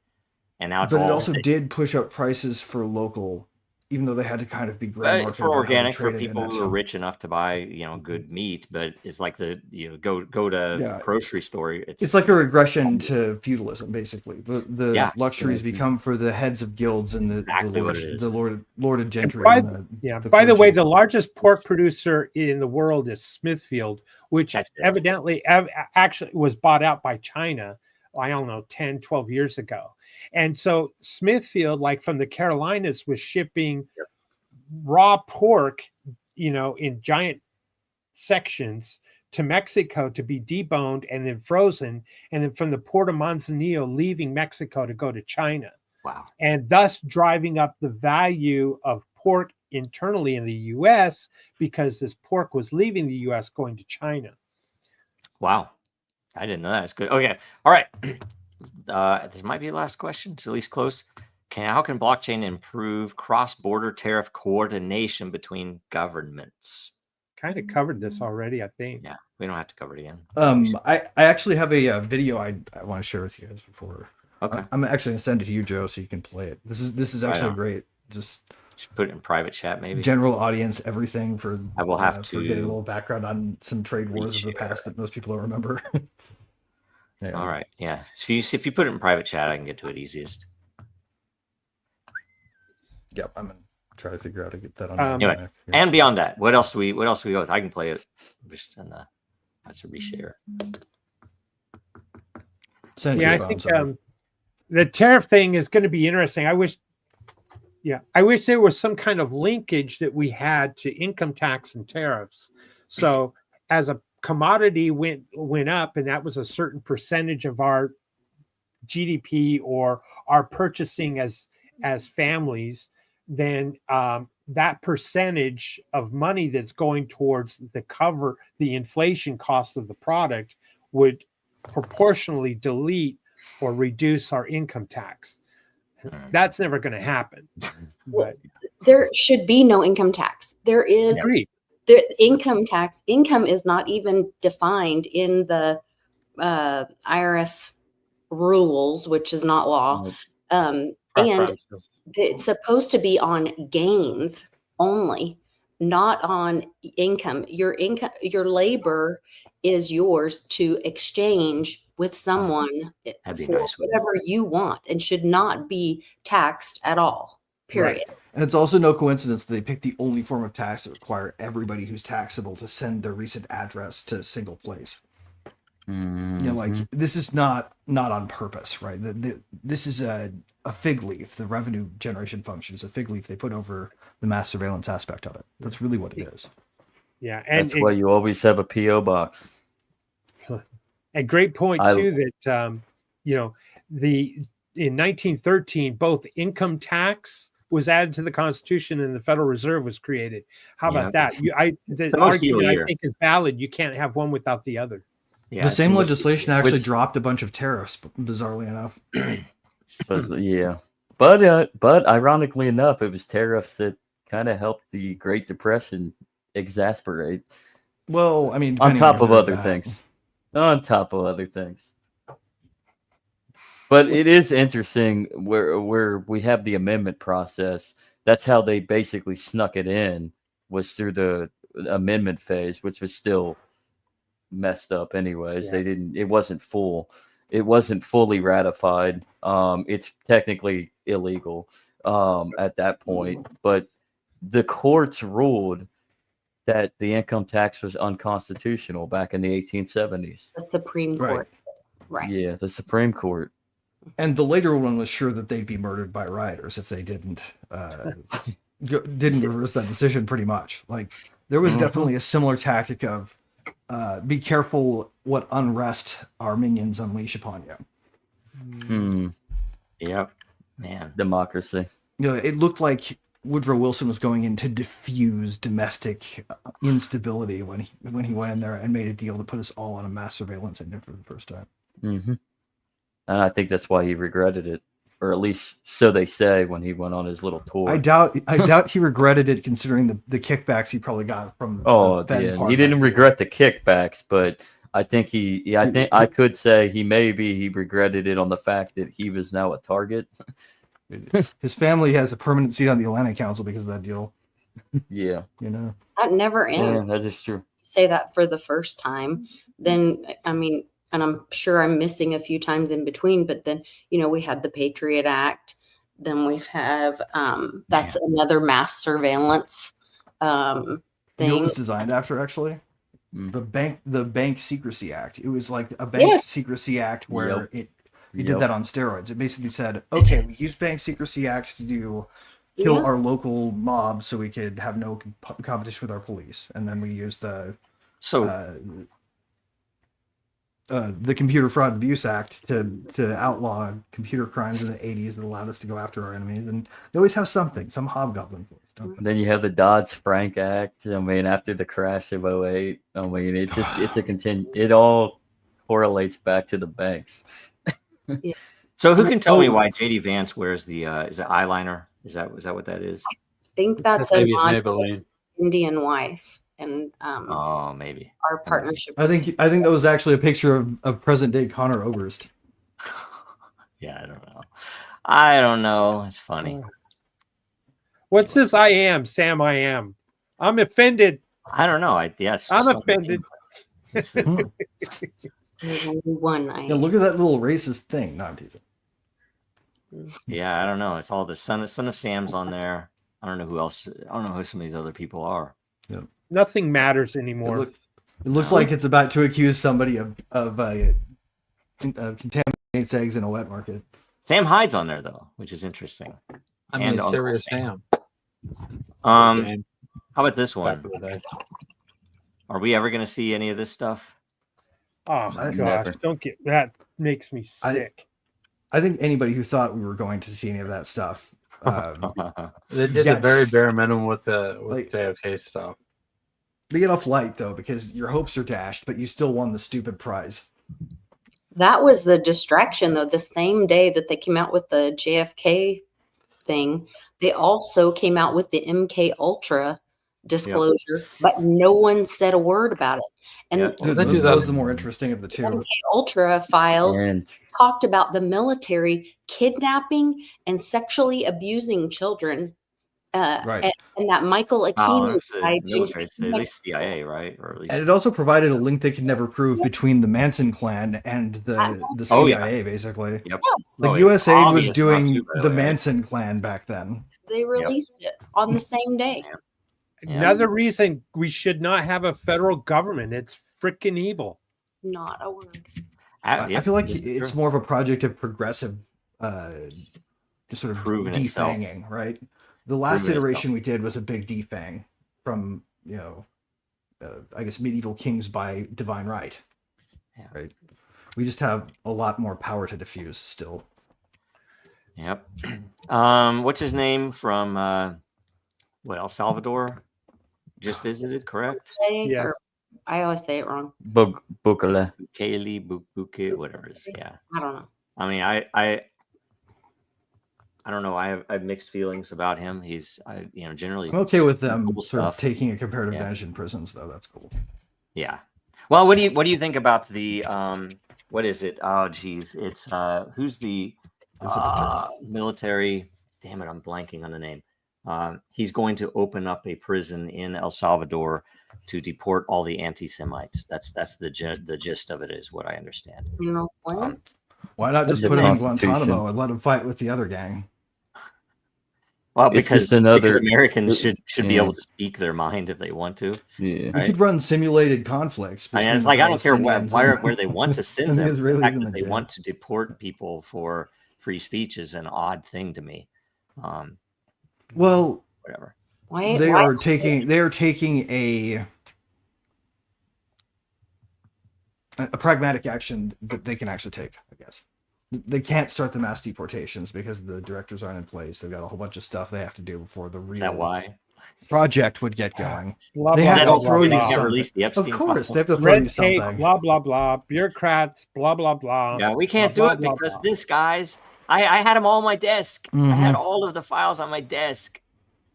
And now it's But all it also did push up prices for local, even though they had to kind of be gray market for about how they organic, for traded in people it. who are rich enough to buy good meat. But it's like go to Yeah. grocery store. It's like a regression to feudalism, basically. The Yeah. luxuries become for the heads of guilds and Exactly what it is. the lorded gentry. By, and by the way, clergy. the largest pork producer in the world is Smithfield, which evidently actually was bought out by China, I don't know, 10, 12 years ago. And so Smithfield, like from the Carolinas, was shipping raw pork, in giant sections to Mexico to be deboned and then frozen, and then from the port of Manzanillo leaving Mexico to go to China. Wow. And thus driving up the value of pork internally in the U.S. because this pork was leaving the U.S. going to China. Wow. I didn't know that. It's good. Okay. All right. This might be the last question. It's at least close. How can blockchain improve cross-border tariff coordination between governments? Kind of covered this already, I think. Yeah, we don't have to cover it again. I actually have a video I want to share with you guys before. Okay. I'm actually gonna send it to you, Joe, so you can play it. This is actually on. great. Just put it in private chat, maybe. General audience, everything for. I will have for getting a little background on some trade wars of the past that most people don't remember. Yeah. All right. Yeah. If you put it in private chat, I can get to it easiest. Yep, I'm gonna try to figure out how to get that on. Anyway, and beyond that, what else do we go with? I can play it just in the. That's a reshare. I think the tariff thing is going to be interesting. I wish there was some kind of linkage that we had to income tax and tariffs. So as a commodity went up, and that was a certain percentage of our GDP or our purchasing as families, then that percentage of money that's going towards the inflation cost of the product would proportionally delete or reduce our income tax. That's never going to happen. But there should be no income tax. There is the income tax. Income is not even defined in the IRS rules, which is not law. And it's supposed to be on gains only, not on income. Your labor is yours to exchange with someone for whatever you want, and should not be taxed at all. Period. Right. And it's also no coincidence that they picked the only form of tax that require everybody who's taxable to send their recent address to a single place. Mm-hmm. This is not on purpose, right? This is a fig leaf. The revenue generation function is a fig leaf they put over the mass surveillance aspect of it. That's really what it is. Yeah, and that's why you always have a PO box. A great point too. That in 1913, both income tax was added to the Constitution and the Federal Reserve was created. How about that? The argument I think is valid. You can't have one without the other. Yeah, the same legislation actually dropped a bunch of tariffs, bizarrely enough. But ironically enough, it was tariffs that kind of helped the Great Depression exasperate. Well, I mean, on top of other things. But it is interesting where we have the amendment process. That's how they basically snuck it in, was through the amendment phase, which was still messed up anyways. It wasn't fully ratified. It's technically illegal at that point, but the courts ruled that the income tax was unconstitutional back in the 1870s. The Supreme Court. Right. Yeah, the Supreme Court. And the later one was sure that they'd be murdered by rioters if they didn't reverse that decision. Pretty much, like there was definitely a similar tactic of be careful what unrest our minions unleash upon you. Yep, man, democracy. It looked like Woodrow Wilson was going in to diffuse domestic instability when he went in there and made a deal to put us all on a mass surveillance engine for the first time. Mm-hmm. And I think that's why he regretted it, or at least so they say when he went on his little tour. I doubt he regretted it, considering the kickbacks he probably got from. He didn't regret the kickbacks, but I think I could say he regretted it on the fact that he was now a target. His family has a permanent seat on the Atlantic Council because of that deal. Yeah, that never ends. Yeah, that is true. Say that for the first time, then and I'm sure I'm missing a few times in between, but then, we had the Patriot Act. Then we have, that's another mass surveillance thing. You know what it was designed after, actually? The Bank Secrecy Act. It was like a Bank Secrecy Act where it did that on steroids. It basically said, okay, we use Bank Secrecy Act to kill our local mob so we could have no competition with our police. And then we used the Computer Fraud and Abuse Act to outlaw computer crimes in the 80s that allowed us to go after our enemies. And they always have something, some hobgoblin force. Then you have the Dodd-Frank Act. I mean, after the crash of '08, I mean, it's a it all correlates back to the banks. Yes. So who can tell me why JD Vance wears the is it eyeliner? Is that what that is? I think that's a Maybe it's nod to Maybelline. his Indian wife and Oh, maybe. our partnership. I think that was actually a picture of present day Connor Oberst. Yeah, I don't know. It's funny. What's this? I am Sam. I am. I'm offended. I don't know. Yes, I'm offended. One I Yeah, look at that little racist thing. No, I'm teasing. Yeah, I don't know. It's all the son of Sam's on there. I don't know who else. I don't know who some of these other people are. Nothing matters anymore. It looks like it's about to accuse somebody of contaminating eggs in a wet market. Sam Hyde's on there though, which is interesting. I mean, Uncle Serious Sam. How Game about this back one? in the day. Are we ever going to see any of this stuff? Oh gosh, Never. don't get that. Makes me sick. I think anybody who thought we were going to see any of that stuff, They did the Yes. very bare minimum with the Like- JFK stuff. they get off light though because your hopes are dashed, but you still won the stupid prize. That was the distraction, though. The same day that they came out with the JFK thing, they also came out with the MK Ultra disclosure, but no one said a word about it. And Yep. Dude, they do that that. was the more interesting of the two. MK Ultra files And talked about the military kidnapping and sexually abusing children. Right. And that Michael Oh, Aquino it's the guy military, it's at thinks- least CIA, right? Or at least And it also provided a link they could never prove between the Manson clan and the Oh, yeah. CIA, basically. Yep. Yes, Like Oh, USAID was obvious not doing to, by the way. Manson clan back then. they released it on the same day. Yeah. Another reason we should not have a federal government. It's freaking evil. Not a word. I feel like this is it's true. more of a project of progressive sort of Proving itself. defanging, right? The last Proving iteration we did was a big defang from, I guess medieval kings by divine right. Yeah. Right. We just have a lot more power to diffuse still. Yep. What's his name from El Salvador? Just visited, correct? Yeah. I always say it wrong. Bukele. Kaylee Buke, whatever it is. Yeah. I don't know. I mean, I don't know. I have mixed feelings about him. He's generally I'm okay with them cool sort of stuff. taking a comparative Yeah. advantage in prisons, though. That's cool. Yeah. Well, what do you think about the what is it? Oh, geez, it's who's the military? Damn it, I'm blanking on the name. He's going to open up a prison in El Salvador to deport all the anti-Semites. That's the gist of it, is what I understand. You know what? Why not just The put him in Constitution. Guantanamo and let him fight with the other gang? Well, It's because, just another- Americans should be Yeah. able to speak their mind if they want to. Yeah. We Right. could run simulated conflicts. I mean, between it's the like I don't care Palestinians where they want to and send the them. The Israelis fact and that the they Jets. want to deport people for free speech is an odd thing to me. Well, Whatever. Why? they why- are taking a pragmatic action that they can actually take, I guess. They can't start the mass deportations because the directors aren't in place. They've got a whole bunch of stuff they have to do before the Is that real why? project would get going. Blah, They blah, have Is that to blah, also throw why you they blah, can't something. release the Of Epstein course, they have files? to throw you Red tape, something. blah, blah, blah. Bureaucrats, blah, blah, blah. Yeah, we can't do Blah, it blah, because blah. this, guys. I had them all on my desk. I had Mhm. all of the files on my desk,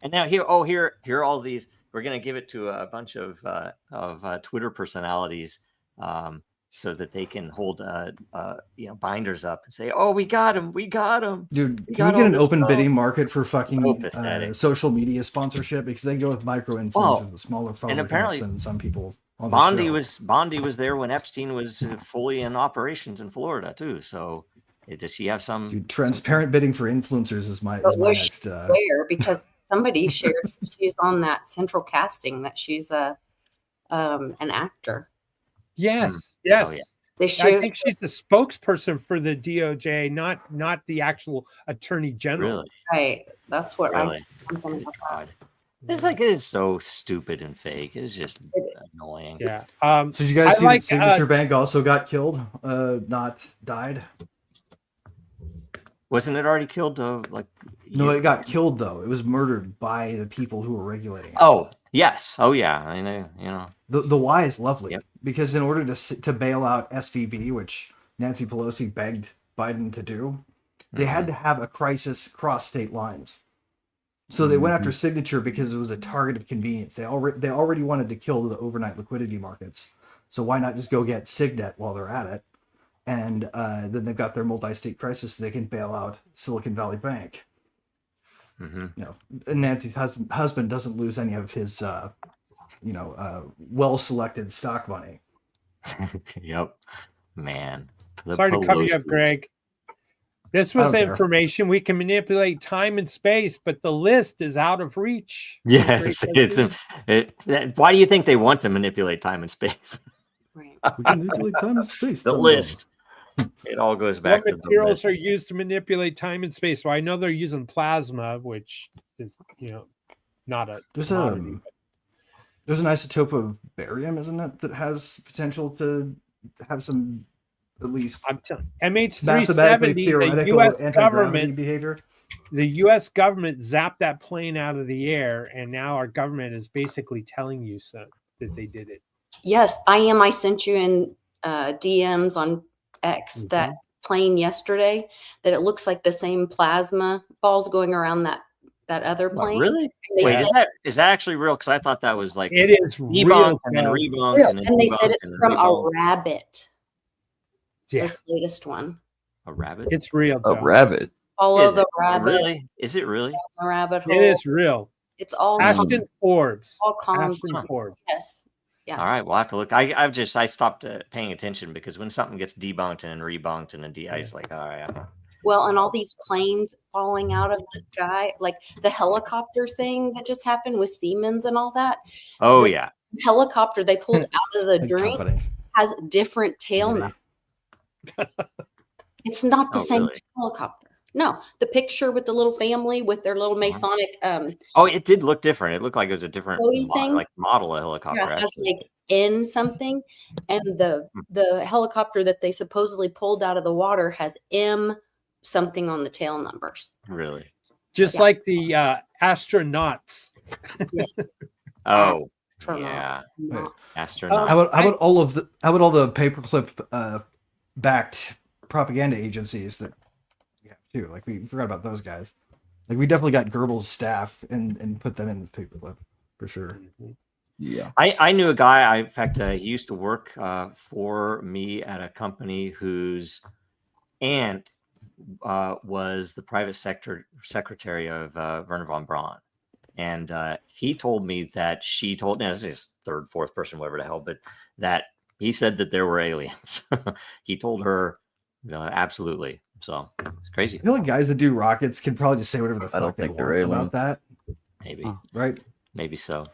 and now here are all these. We're gonna give it to a bunch of Twitter personalities, so that they can hold binders up and say, "Oh, we got him, we got him." Dude, We can we got get all an this open stuff. bidding market for fucking So pathetic. social media sponsorship? Because they go with micro influencers Well, with smaller followers apparently than some people on the Bondi show. was there when Epstein was fully in operations in Florida too. So, does she have some? Dude, transparent bidding for influencers is my But was she next. aware? Because somebody shared she's on that central casting, that she's an actor. Yes, yes. Oh, yeah. They I shared. think she's the spokesperson for the DOJ, not the actual attorney general. Really, Right. That's what really. I something Good about God. It's like it is so stupid and fake. It's just annoying. Yeah. So did you guys I see like, that Signature Bank also got killed? Not died. Wasn't it already killed? Like No, it got killed though. It was murdered by the people who were regulating it. Oh yes. Oh yeah. I know. You know. The why is lovely Yep. because in order to bail out SVB, which Nancy Pelosi begged Biden to do, they had to have a crisis cross state lines. So they went after Signature because it was a target of convenience. They already wanted to kill the overnight liquidity markets. So why not just go get Signet while they're at it? And then they've got their multi-state crisis so they can bail out Silicon Valley Bank. You know, and Nancy's husband doesn't lose any of his, well-selected stock money. Yep, man. Sorry to cut you up, Greg. This was don't care. information. We can manipulate time and space, but the list is out of reach. Yes, why do you think they want to manipulate time and space? Right. We can manipulate time and space. The list. It all goes back What to the materials list. are used to manipulate time and space? Well, I know they're using plasma, which is, not a There's commodity. there's an isotope of barium, isn't it, that has potential to have some, at least I'm telling mathematically MH370, the theoretical U.S. anti-gravity government, behavior. the U.S. government zapped that plane out of the air, and now our government is basically telling you so that they did it. Yes, I sent you in DMs on X that plane yesterday that it looks like the same plasma balls going around that other What, plane. really? They Wait, said, is that actually real? Because I thought that was like It is debunked real, and then Joe. rebunked real. and then And they said debunked it's and then from a rebunked. rabbit. Yeah, This latest one. A rabbit? it's real. A Joe. rabbit. Follow Is the it rabbit. really? Is it really? down the rabbit hole. It is real. It's all Ashton Forbes. all columns. Ashton Forbes. Yes. Yeah. All right, we'll have to look. I stopped paying attention because when something gets debunked and then rebunked and then I was like, all right. Well, and all these planes falling out of the sky, like the helicopter thing that just happened with Siemens and all that. Oh The yeah. helicopter they pulled out of the Big drink company. has different tail Really? numbers. It's not the Oh, same really? helicopter. No, the picture with the little family with their little Masonic Oh, it did look different. It looked like it was a different floaty things. model of helicopter. has Actually. like N something, and the helicopter that they supposedly pulled out of the water has M something on the tail numbers. Really? Just Yeah. like the astronauts. Oh, Astronaut. yeah. Wait. Astronaut. How about all the paperclip backed propaganda agencies that too? Like we forgot about those guys. Like we definitely got Goebbels' staff and put them in the paperclip for sure. Yeah. I knew a guy. In fact, he used to work for me at a company whose aunt was the private secretary of Werner von Braun. And he told me that she told, now this is third, fourth person, whatever the hell, but that he said that there were aliens. He told her, absolutely. So it's crazy. I feel like guys that do rockets can probably just say whatever the I don't fuck they think they're want aliens. about that, Maybe, right? maybe so.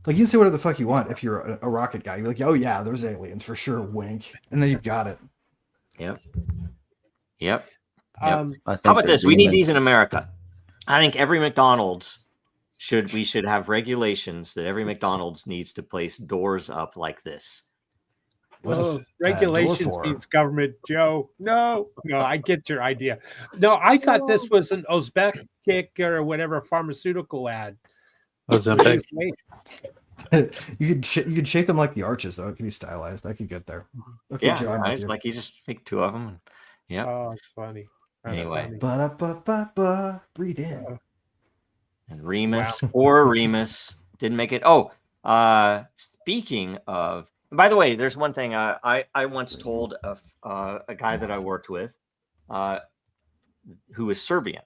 Like you can say whatever the fuck you want if you're a rocket guy. You're like, oh yeah, there's aliens for sure, wink, and then you've got it. Yep. I think How about they're this? We need demons. these in America. I think every McDonald's we should have regulations that every McDonald's needs to place doors up like this. What is Regulations door for? means government, Joe. No, I get your idea. No, I thought this was an Uzbek or whatever pharmaceutical ad. Ozempic. You could shape them like the arches though. It could be stylized. I could get there. Okay, Yeah, Joe, I'm with nice. you. Like you just pick two of them. And, yeah. Oh, it's funny. That's Anyway. funny. Ba-da-ba-ba-ba. Breathe in. And Remus or Remus didn't make it. Oh, speaking of, by the way, there's one thing I once told a guy that I worked with who was Serbian.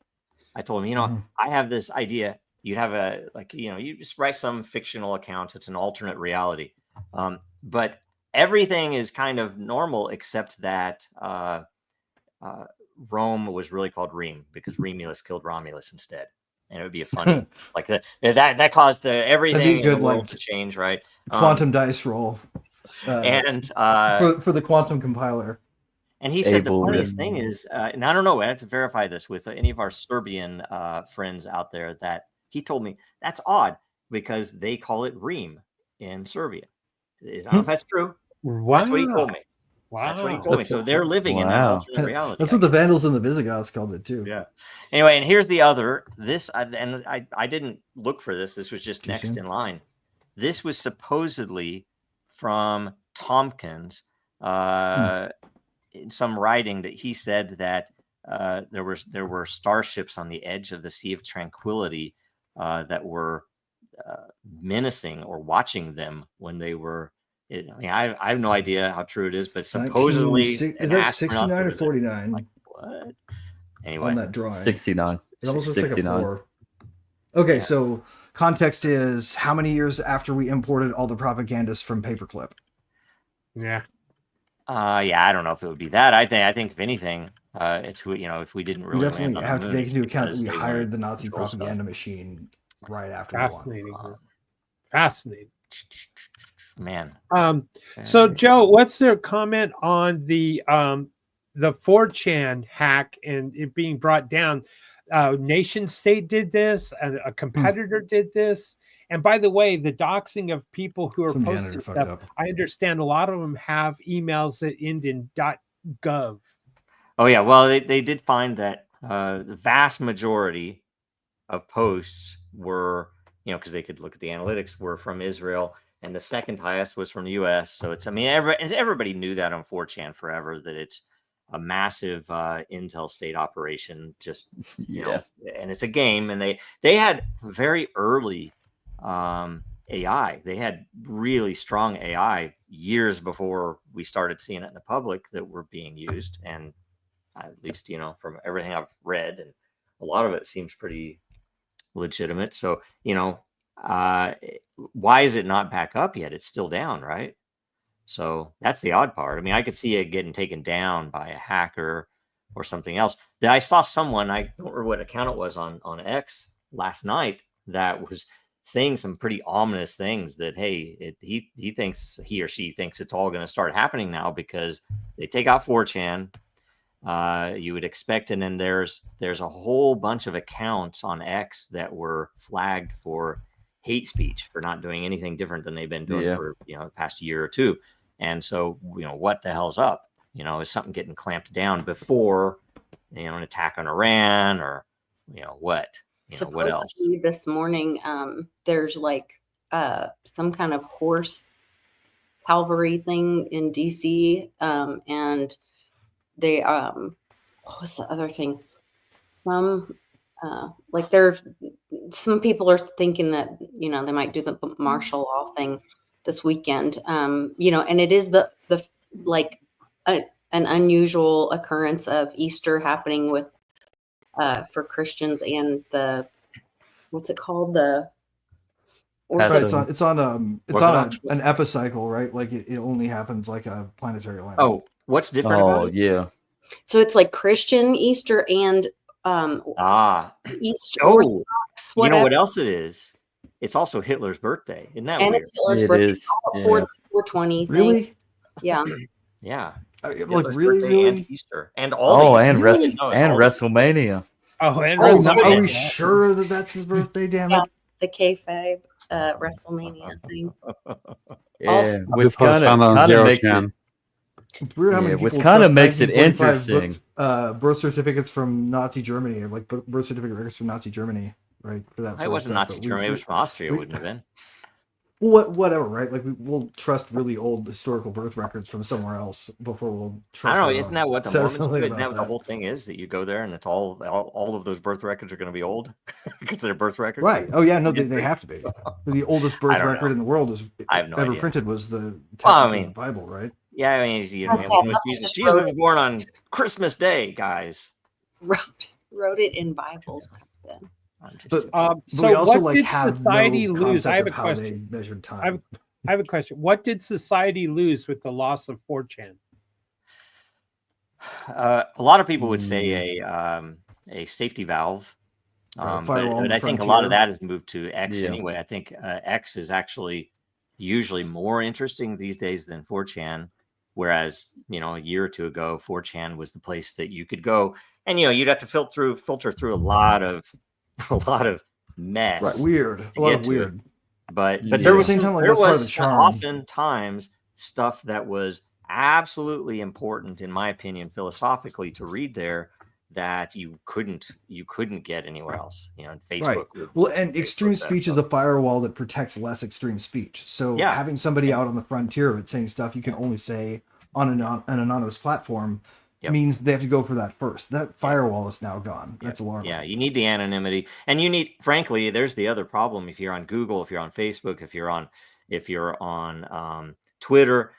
I told him, I have this idea. You'd have you just write some fictional accounts. It's an alternate reality. But everything is kind of normal except that Rome was really called Rheme because Romulus killed Romulus instead. And it would be a funny like that caused everything good, in the world like, to change, right? Quantum dice roll. And For the quantum compiler. and he said Abel the funniest and- thing is, and I don't know, I have to verify this with any of our Serbian friends out there, that he told me that's odd because they call it Rheme in Serbia. I don't know if that's true. Wow. That's what he told me. Wow. That's what he told me. So they're living in that Wow. alternate reality. That's what the Vandals and the Visigoths called it too. Yeah. Anyway, and here's the other. I didn't look for this. This was just Too next soon? in line. This was supposedly from Tompkins, in some writing that he said that there were starships on the edge of the Sea of Tranquility that were menacing or watching them when they were. I have no idea how true it is, but supposedly Is an that astronaut 69 or was there. 49 Like, what? Anyway, on that drawing? 69. It almost looks like a 69. 4. Okay, Yeah. so context is how many years after we imported all the propagandists from Paperclip? Yeah. Yeah, I don't know if it would be that. I think if anything, it's who if we didn't We really land definitely on have the to moon, take into it's account that because we they hired weren't the Nazi control stuff. propaganda machine right after we won. Fascinating. Fascinating. Man. So Joe, what's their comment on the 4chan hack and it being brought down? Nation State did this, and a competitor did this. And by the way, the doxing of people who are Some posting janitor fucked stuff, up. I understand a lot of them have emails that end in .gov. Oh yeah, well they did find that the vast majority of posts were, because they could look at the analytics, were from Israel, and the second highest was from the U.S. So it's, everybody knew that on 4chan forever, that it's a massive intel state operation, just Yeah. and it's a game, and they had very early AI. They had really strong AI years before we started seeing it in the public that were being used, and at least from everything I've read, and a lot of it seems pretty legitimate. So why is it not back up yet? It's still down, right? So that's the odd part. I could see it getting taken down by a hacker or something else. That I saw someone, I don't remember what account it was on X last night, that was saying some pretty ominous things that, hey, he thinks, he or she thinks it's all going to start happening now because they take out 4chan. You would expect, and then there's a whole bunch of accounts on X that were flagged for hate speech, for not doing anything different than they've been doing for the past year or two. And so what the hell's up? Is something getting clamped down before an attack on Iran, or what? What else? This morning, there's like some kind of horse cavalry thing in DC, and they what was the other thing? Like there's some people are thinking that they might do the martial law thing this weekend, and it is the like an unusual occurrence of Easter happening with for Christians, and the what's it called, the Right, it's on an epicycle, right? Like it only happens like a planetary line. Oh, what's different about it? Yeah. So it's like Christian Easter and Easter. Oh, Orthodox, you know what else it is? It's also Hitler's birthday. Isn't that and weird? it's Hitler's It birthday. is, yeah. 420 thing. Really? Yeah. Yeah. Like Hitler's really, birthday really? and Easter and all. And Really? WrestleMania. Oh, and Oh, no, are we WrestleMania. sure that that's his birthday? Damn Yeah, it! the kayfabe WrestleMania thing. Yeah, I'll which be posted kind on of Zero makes Chan. it. It's weird how many Yeah, people which kind of trust makes it 1945 interesting. Birth certificates from Nazi Germany, or like birth certificate records from Nazi Germany, right? For that. It wasn't Nazi Germany. It was from Austria. Wouldn't have been. Well, whatever, right? Like we'll trust really old historical birth records from somewhere else before we'll trust. I don't know. Isn't that what the says Mormons do? something Isn't that about what the that. whole thing is? That you go there and it's all of those birth records are going to be old because they're birth records, Right? Oh yeah, no, they have to be. The oldest birth I don't record know. in the world is I have no ever idea. printed was the Bible, right? Yeah, I mean, Jesus was born on Christmas Day, guys. Wrote it in Bibles back then. But so we also what did have society no lose? I have a concept of how question. they measured time. I have a question. What did society lose with the loss of 4chan? A lot of people would say a safety valve, but I think a lot of that has moved to X anyway. I think X is actually usually more interesting these days than 4chan, whereas a year or two ago, 4chan was the place that you could go, and you'd have to filter through a lot of mess. Right, weird, a lot of weird. But Yeah. there was Same time, like, there that's part of was the charm. oftentimes stuff that was absolutely important, in my opinion, philosophically, to read there that you couldn't get anywhere else. You know, Facebook. Right. Well, and extreme speech is a firewall that protects less extreme speech. So having somebody out on the frontier of it saying stuff you can only say on an anonymous platform means they have to go for that first. That firewall is now gone. That's alarming. Yeah, you need the anonymity, and you need, frankly, there's the other problem. If you're on Google, if you're on Facebook, if you're on Twitter,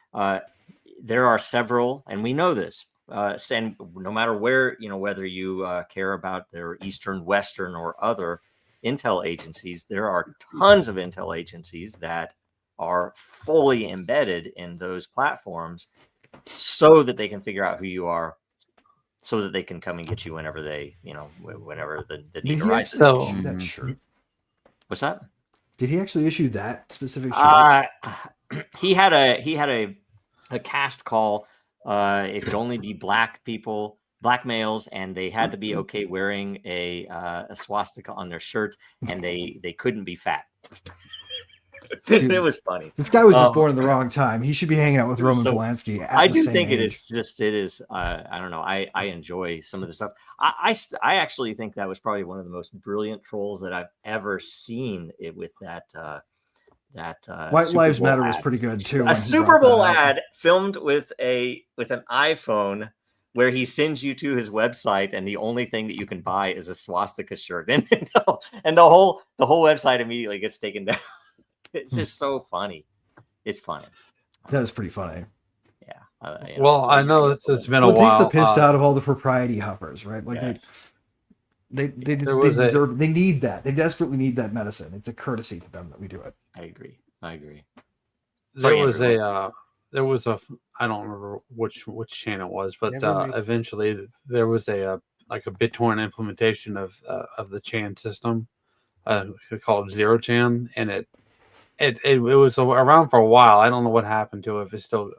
there are several, and we know this. And no matter where, whether you care about their Eastern, Western, or other intel agencies, there are tons of intel agencies that are fully embedded in those platforms so that they can figure out who you are, so that they can come and get you whenever they, whenever the need arises. That shirt. What's that? Did he actually issue that specific shirt? He had a cast call. It could only be black males, and they had to be okay wearing a swastika on their shirts, and they couldn't be fat. Dude, it was funny. This guy was just born in the wrong time. He should be hanging out with Roman Polanski. I do think it is. I don't know. I enjoy some of the stuff. I actually think that was probably one of the most brilliant trolls that I've ever seen. With that White Super Lives Bowl Matter ad. was pretty good too. A Super Bowl ad filmed with an iPhone, where he sends you to his website, and the only thing that you can buy is a swastika shirt, and the whole website immediately gets taken down. It's just so funny. It's funny. That is pretty funny. Yeah. Well, I know this has been a while. It takes the piss out of all the propriety huffers, right? Like they deserve. They need that. They desperately need that medicine. It's a courtesy to them that we do it. I agree. There was a I don't remember which channel it was, but eventually there was a BitTorrent implementation of the Chan system called Zero Chan, and it was around for a while. I don't know what happened to it. If it's still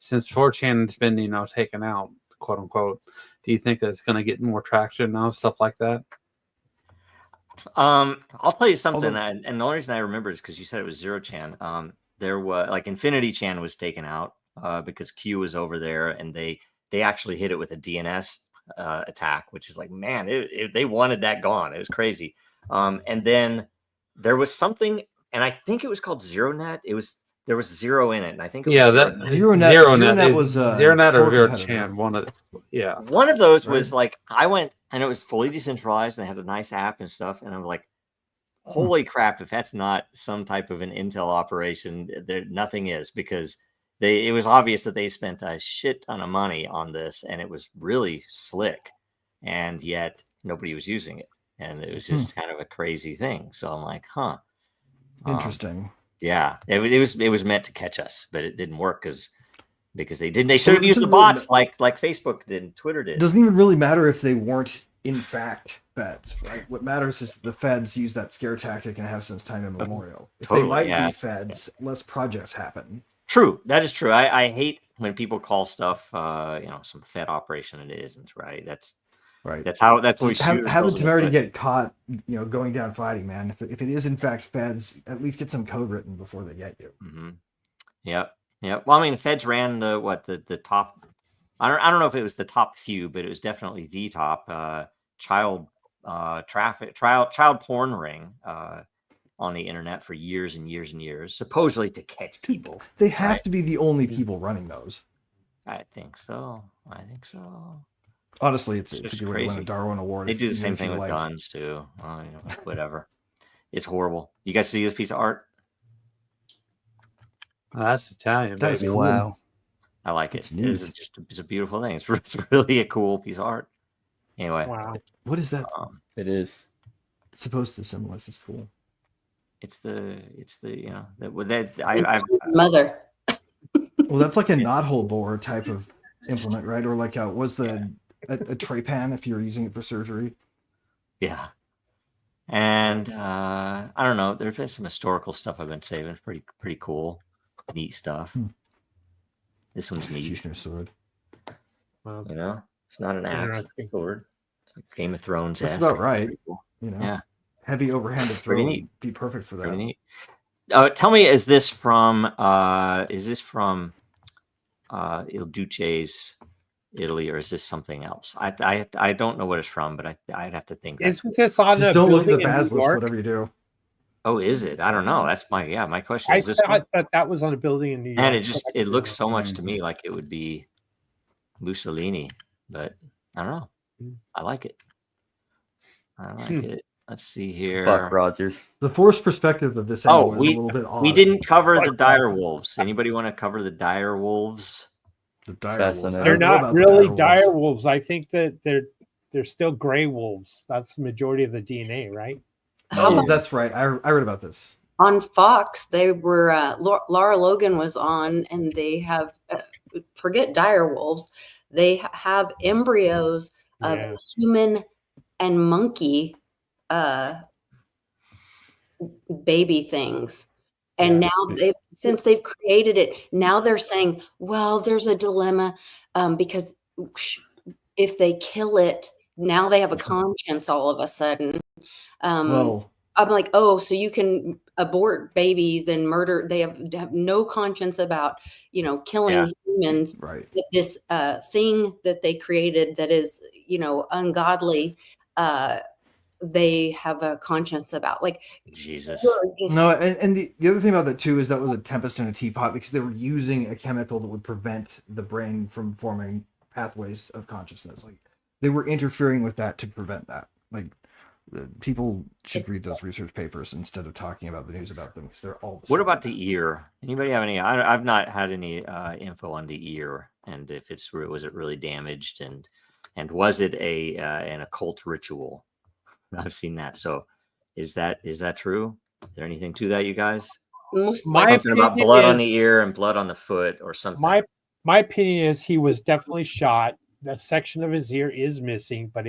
since 4chan's been taken out, quote unquote. Do you think that it's going to get more traction now, stuff like that? I'll tell you something, and the only reason I remember is because you said it was Zero Chan. There was Infinity Chan was taken out because Q was over there, and they actually hit it with a DNS attack, which is man, they wanted that gone. It was crazy. And then there was something, and I think it was called ZeroNet. There was zero in it, and I think it was ZeroNet. ZeroNet was ZeroNet or ZeroChan. One of those was I went, and it was fully decentralized, and they had a nice app and stuff, and I'm like, holy crap! If that's not some type of an intel operation, there nothing is, because it was obvious that they spent a shit ton of money on this, and it was really slick, and yet nobody was using it, and it was just kind of a crazy thing. So I'm like, huh, interesting. Yeah, it was meant to catch us, but it didn't work because they didn't. They should have used the bots like Facebook did and Twitter did. It doesn't even really matter if they weren't in fact feds, right? What matters is the feds use that scare tactic and have since time immemorial. If they might be feds, less projects happen. True, that is true. I hate when people call stuff some Fed operation, and it isn't, right? That's right. That's what we have the temerity get caught, going down fighting, man. If it is in fact feds, at least get some code written before they get you. Mm-hmm. Yep. Well, I mean, feds ran the top. I don't know if it was the top few, but it was definitely the top child porn ring on the internet for years and years and years, supposedly to catch people. They have to be the only people running those. I think so. Honestly, it's a good way to win a Darwin Award. They do the same thing with guns too. Whatever. It's horrible. You guys see this piece of art? Oh, that's Italian. That's baby. cool. Wow. I like it. It's a beautiful thing. It's really a cool piece of art. Anyway. Wow. What is that? It is. It's supposed to symbolize. It's cool. It's the mother. Well, that's like a knothole bore type of implement, right? Or like was a tray pan if you're using it for surgery. Yeah. And I don't know. There's been some historical stuff I've been saving. It's pretty cool, neat stuff. This one's neat. Executioner's sword. It's not an axe, it's a sword. It's like Game of Thrones. That's about right. Cool. Yeah. Heavy overhanded throw would be perfect for that. Pretty neat. Tell me, is this from Il Duce's Italy, or is this something else? I don't know what it's from, but I'd have to think. Isn't this on Just a don't look at the building in New basilisk, York? whatever you do. Oh, is it? I don't know. That's my question. I Is this one? thought that was on a building in New York. And but I it could be looks wrong. so much to me like it would be Mussolini, but I don't know. I like it. I like it. Let's see here. Buck Rogers. The forced perspective of this angle is a little bit odd. We didn't cover the dire wolves. Anybody want to cover the dire wolves? The dire wolves. Fascinating. I They're don't know not about the really wolves. dire wolves. I think that they're still gray wolves. That's the majority of the DNA, right? How Oh, about that's right. I read about this. on Fox? They were Laura Logan was on, and they have forget dire wolves. They have embryos of Yeah. human and monkey baby things. And Yeah. now since they've created it, now they're saying, well, there's a dilemma because if they kill it, now they have a conscience all of a sudden. Well, I'm like, oh, so you can abort babies and murder. They have no conscience about, killing humans. right. But this thing that they created that is, ungodly, they have a conscience about. Like, Jesus. No, and the other thing about that too is that was a tempest in a teapot because they were using a chemical that would prevent the brain from forming pathways of consciousness. Like they were interfering with that to prevent that. Like people should read those research papers instead of talking about the news about them because they're all. What about the ear? Anybody have any? I've not had any info on the ear, and if was it really damaged, and was it an occult ritual? I've seen that. So, is that true? Is there anything to that, you guys? Something about blood on the ear and blood on the foot, or something. My opinion is he was definitely shot. That section of his ear is missing, but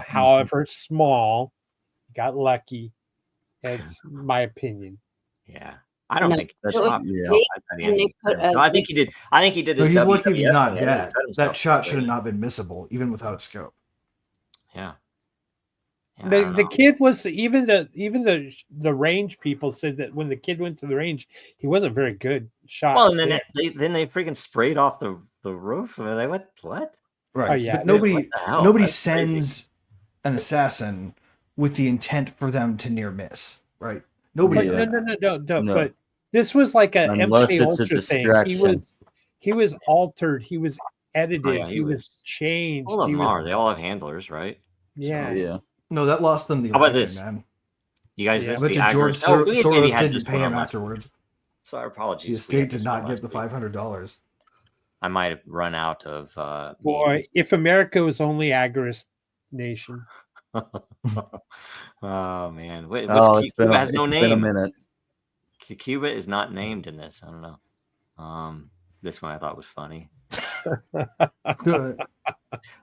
however small, got lucky. That's my opinion. Yeah, I don't think that's yeah. I think he did. I think he did. So His he's lucky he's WWF not thing. dead. That shot should have not been missable, even without a scope. Yeah. The kid was even the range people said that when the kid went to the range, he wasn't very good shot. Well, and then they freaking sprayed off the roof. And they went what? Right. Oh, yeah. But nobody That's sends crazy. an assassin with the intent for them to near miss. Right. Nobody. But, does that. no. But this was like an Unless MK it's a Ultra thing. distraction. He was altered. He was edited. Oh, yeah, he was changed. All of them he was, are. They all have handlers, right? Yeah. Yeah. No, that lost them the How about election, this? man. You guys, Yeah. this But the George Agros- Soros had didn't this pay one him on last afterwards. week. So our apologies. The we had estate this did one not last get the week. $500. I might have run out of. Boy, memes. if America was only Agorist nation. Oh man, wait, It's been Cuba has no it's name. been a minute. Cuba is not named in this. I don't know. This one I thought was funny.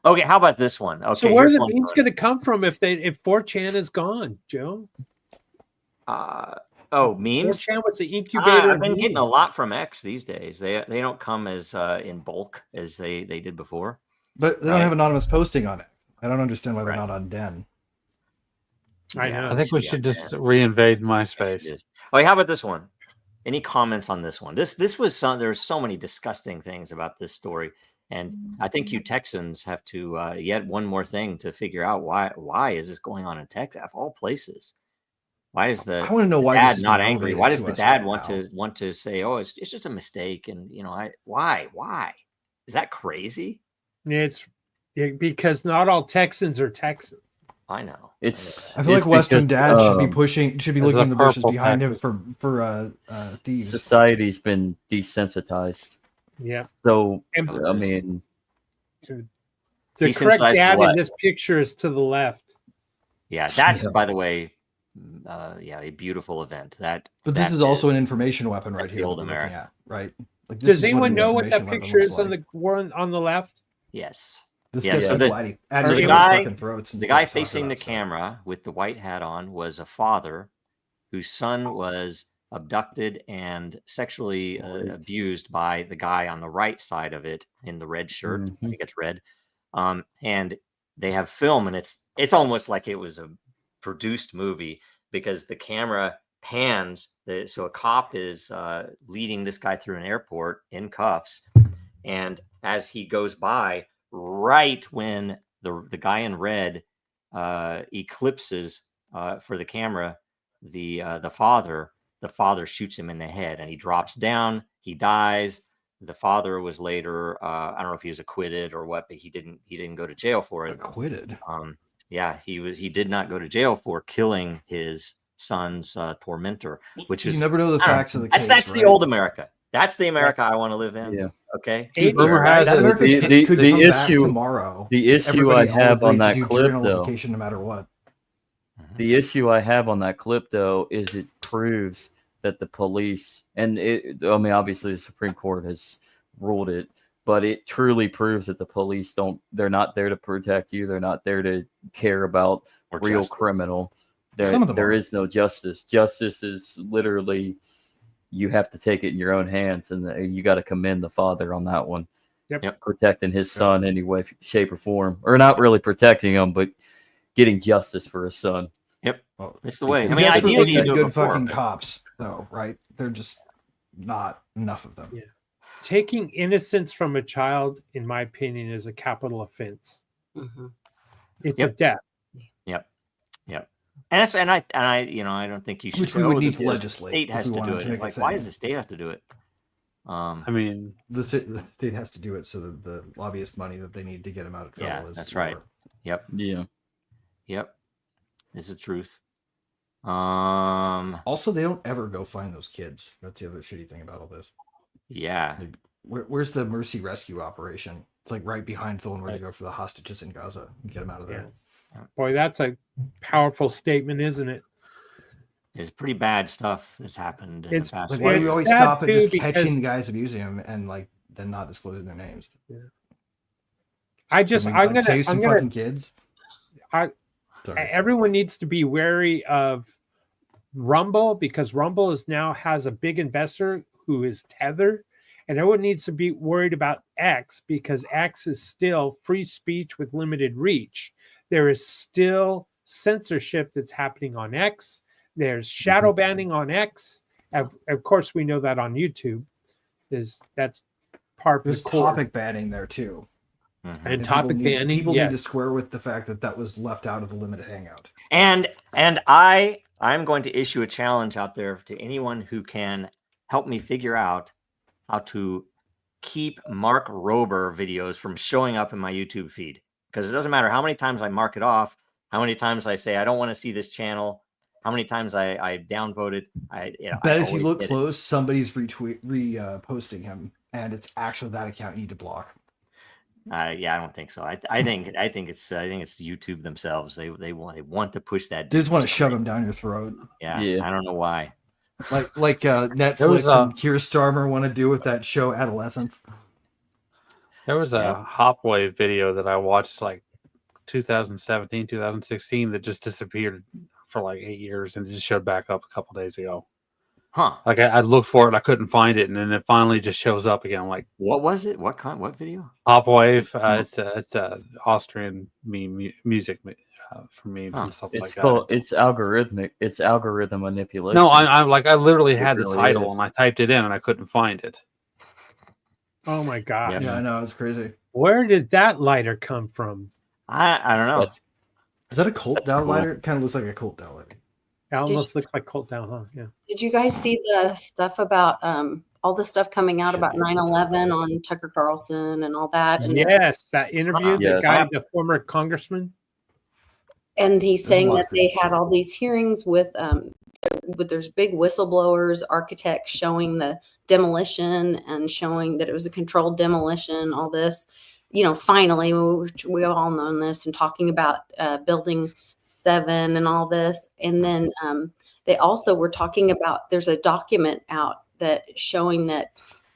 Okay, how about this one? Okay, So where are here's the one memes good. going to come from if 4chan is gone, Joe? Memes. 4chan was the incubator. I've of been getting a memes. lot from X these days. They don't come as in bulk as they did before. But they don't have anonymous posting on it. I don't understand why they're Right. not on Den. I know. I think we should just reinvade MySpace. Okay, how about this one? Any comments on this one? This was there's so many disgusting things about this story, and I think you Texans have to yet one more thing to figure out why is this going on in Texas of all places? Why is I want to know why dad this is not angry? relegated Why does to the us dad right want to say, oh, it's just a mistake, and why is that crazy? Because not all Texans are Texans. I know. I feel like Western Dad should be looking in the bushes purple behind him package. for thieves. Society's been desensitized. Yeah. So And- I mean, The correct Desensitized dad what? in this picture is to the left. Yeah, that's by the way, a beautiful event. But this is also an information weapon right that's the here. old that we're looking America. at, right? Like, this Does is anyone an know what that information weapon picture looks is on like. the one on the left? Yes. This Yeah, gets so the the fucking throats guy and the stuff guy talking facing about the stuff. camera with the white hat on was a father whose son was abducted and sexually abused by the guy on the right side of it in the red shirt. I think it's red. And they have film, and it's almost like it was a produced movie because the camera pans. So a cop is leading this guy through an airport in cuffs, And as he goes by, right when the guy in red eclipses for the camera the father shoots him in the head, and he drops down. He dies. The father was later I don't know if he was acquitted or what, but he didn't go to jail for it. Acquitted. Yeah, he did not go to jail for killing his son's tormentor, which is You never know the facts of the case. that's the right? old America. That's the America I want to live in. Yeah. Okay. Rumor has That it America the could come back issue- tomorrow. The issue Everybody I all have on agreed to that do clip, jury though, nullification no matter what. the issue I have on that clip, though, is it proves that the police, and I mean, obviously the Supreme Court has ruled it, but it truly proves that the police they're not there to protect you. They're not there to care about Or real justice. criminal. Some of them There are. is no justice. Justice is literally, you have to take it in your own hands, and you got to commend the father on that one. Yep. Protecting his son any way, shape, or form, or not really protecting him, but getting justice for his son. Yep. Well, It's the way. I we mean, desperately ideally, you need do it good before, fucking but- cops, though, right? They're just not enough of them. Yeah. Taking innocence from a child, in my opinion, is a capital offense. Hmm. It's Yep. a death. And I I don't think you should Which say, we would "Oh, need the to legislate state if has we to do wanted it." to It's make a like, why thing. does the state have to do it? I mean, The state has to do it so that the lobbyist money that they need to get them out of trouble Yeah, is that's right. lower. Yep. Yeah. Yep. This is the truth. Also, they don't ever go find those kids. That's the other shitty thing about all this. Yeah. Like, where's the Mercy Rescue operation? It's like right behind the one where they go for the hostages in Gaza and get them out of there. Boy, that's a powerful statement, isn't it? It's pretty bad stuff that's happened in It's- the past. Like, why do we It's always sad, stop at too, just because- catching the guys abusing them and like then not disclosing their names? I just, Can we, I'm like, gonna, save some I'm gonna. fucking kids. I- Sorry. Everyone needs to be wary of Rumble, because Rumble has a big investor who is Tether, and everyone needs to be worried about X, because X is still free speech with limited reach. There is still censorship that's happening on X. There's shadow banning on X. Of course, we know that on YouTube. That's part of There's the core. topic banning there too. Mhm. And topic banning. People yeah. need to square with the fact that was left out of the limited hangout. And I'm going to issue a challenge out there to anyone who can help me figure out how to keep Mark Rober videos from showing up in my YouTube feed. Because it doesn't matter how many times I mark it off, how many times I say I don't want to see this channel, how many times I downvoted. Bet I if you always look get it. close, somebody's posting him, and it's actually that account you need to block. Yeah, I don't think so. I think it's YouTube themselves. They want to push that. They just want to for some shove reason. him down your throat, Yeah, Yeah. I don't know why. like Netflix was, and Keir Starmer want to do with that show Adolescence. there was a Yeah. Hopwave video that I watched like 2017, 2016 that just disappeared for like 8 years and it just showed back up a couple days ago. Huh? Like I looked for it, and I couldn't find it, and then it finally just shows up again. I'm like, What was it? What video? Hopwave. It's a Austrian music for memes Huh. and stuff It's like that. called. It's algorithmic. It's algorithm manipulation. No, I'm like I literally It had the really title is. and I typed it in and I couldn't find it. Oh my God. Yeah. Yeah, I know, it's crazy. Where did that lighter come from? I don't know. That's Is that a cult That's cool. downlighter? It kind of looks like a cult downlighter. It almost looks like Colt Down, huh? Yeah. Did you guys see the stuff about all the stuff coming out Should about be. 9/11 on Tucker Carlson and all that? And Yes, that interview, the Yes. guy, the former congressman. and he's There's a saying lot that of they crazy had shit. all these hearings with there's big whistleblowers, architects showing the demolition and showing that it was a controlled demolition, all this, finally, we have all known this, and talking about building 7 and all this. And then they also were talking about, there's a document out that showing that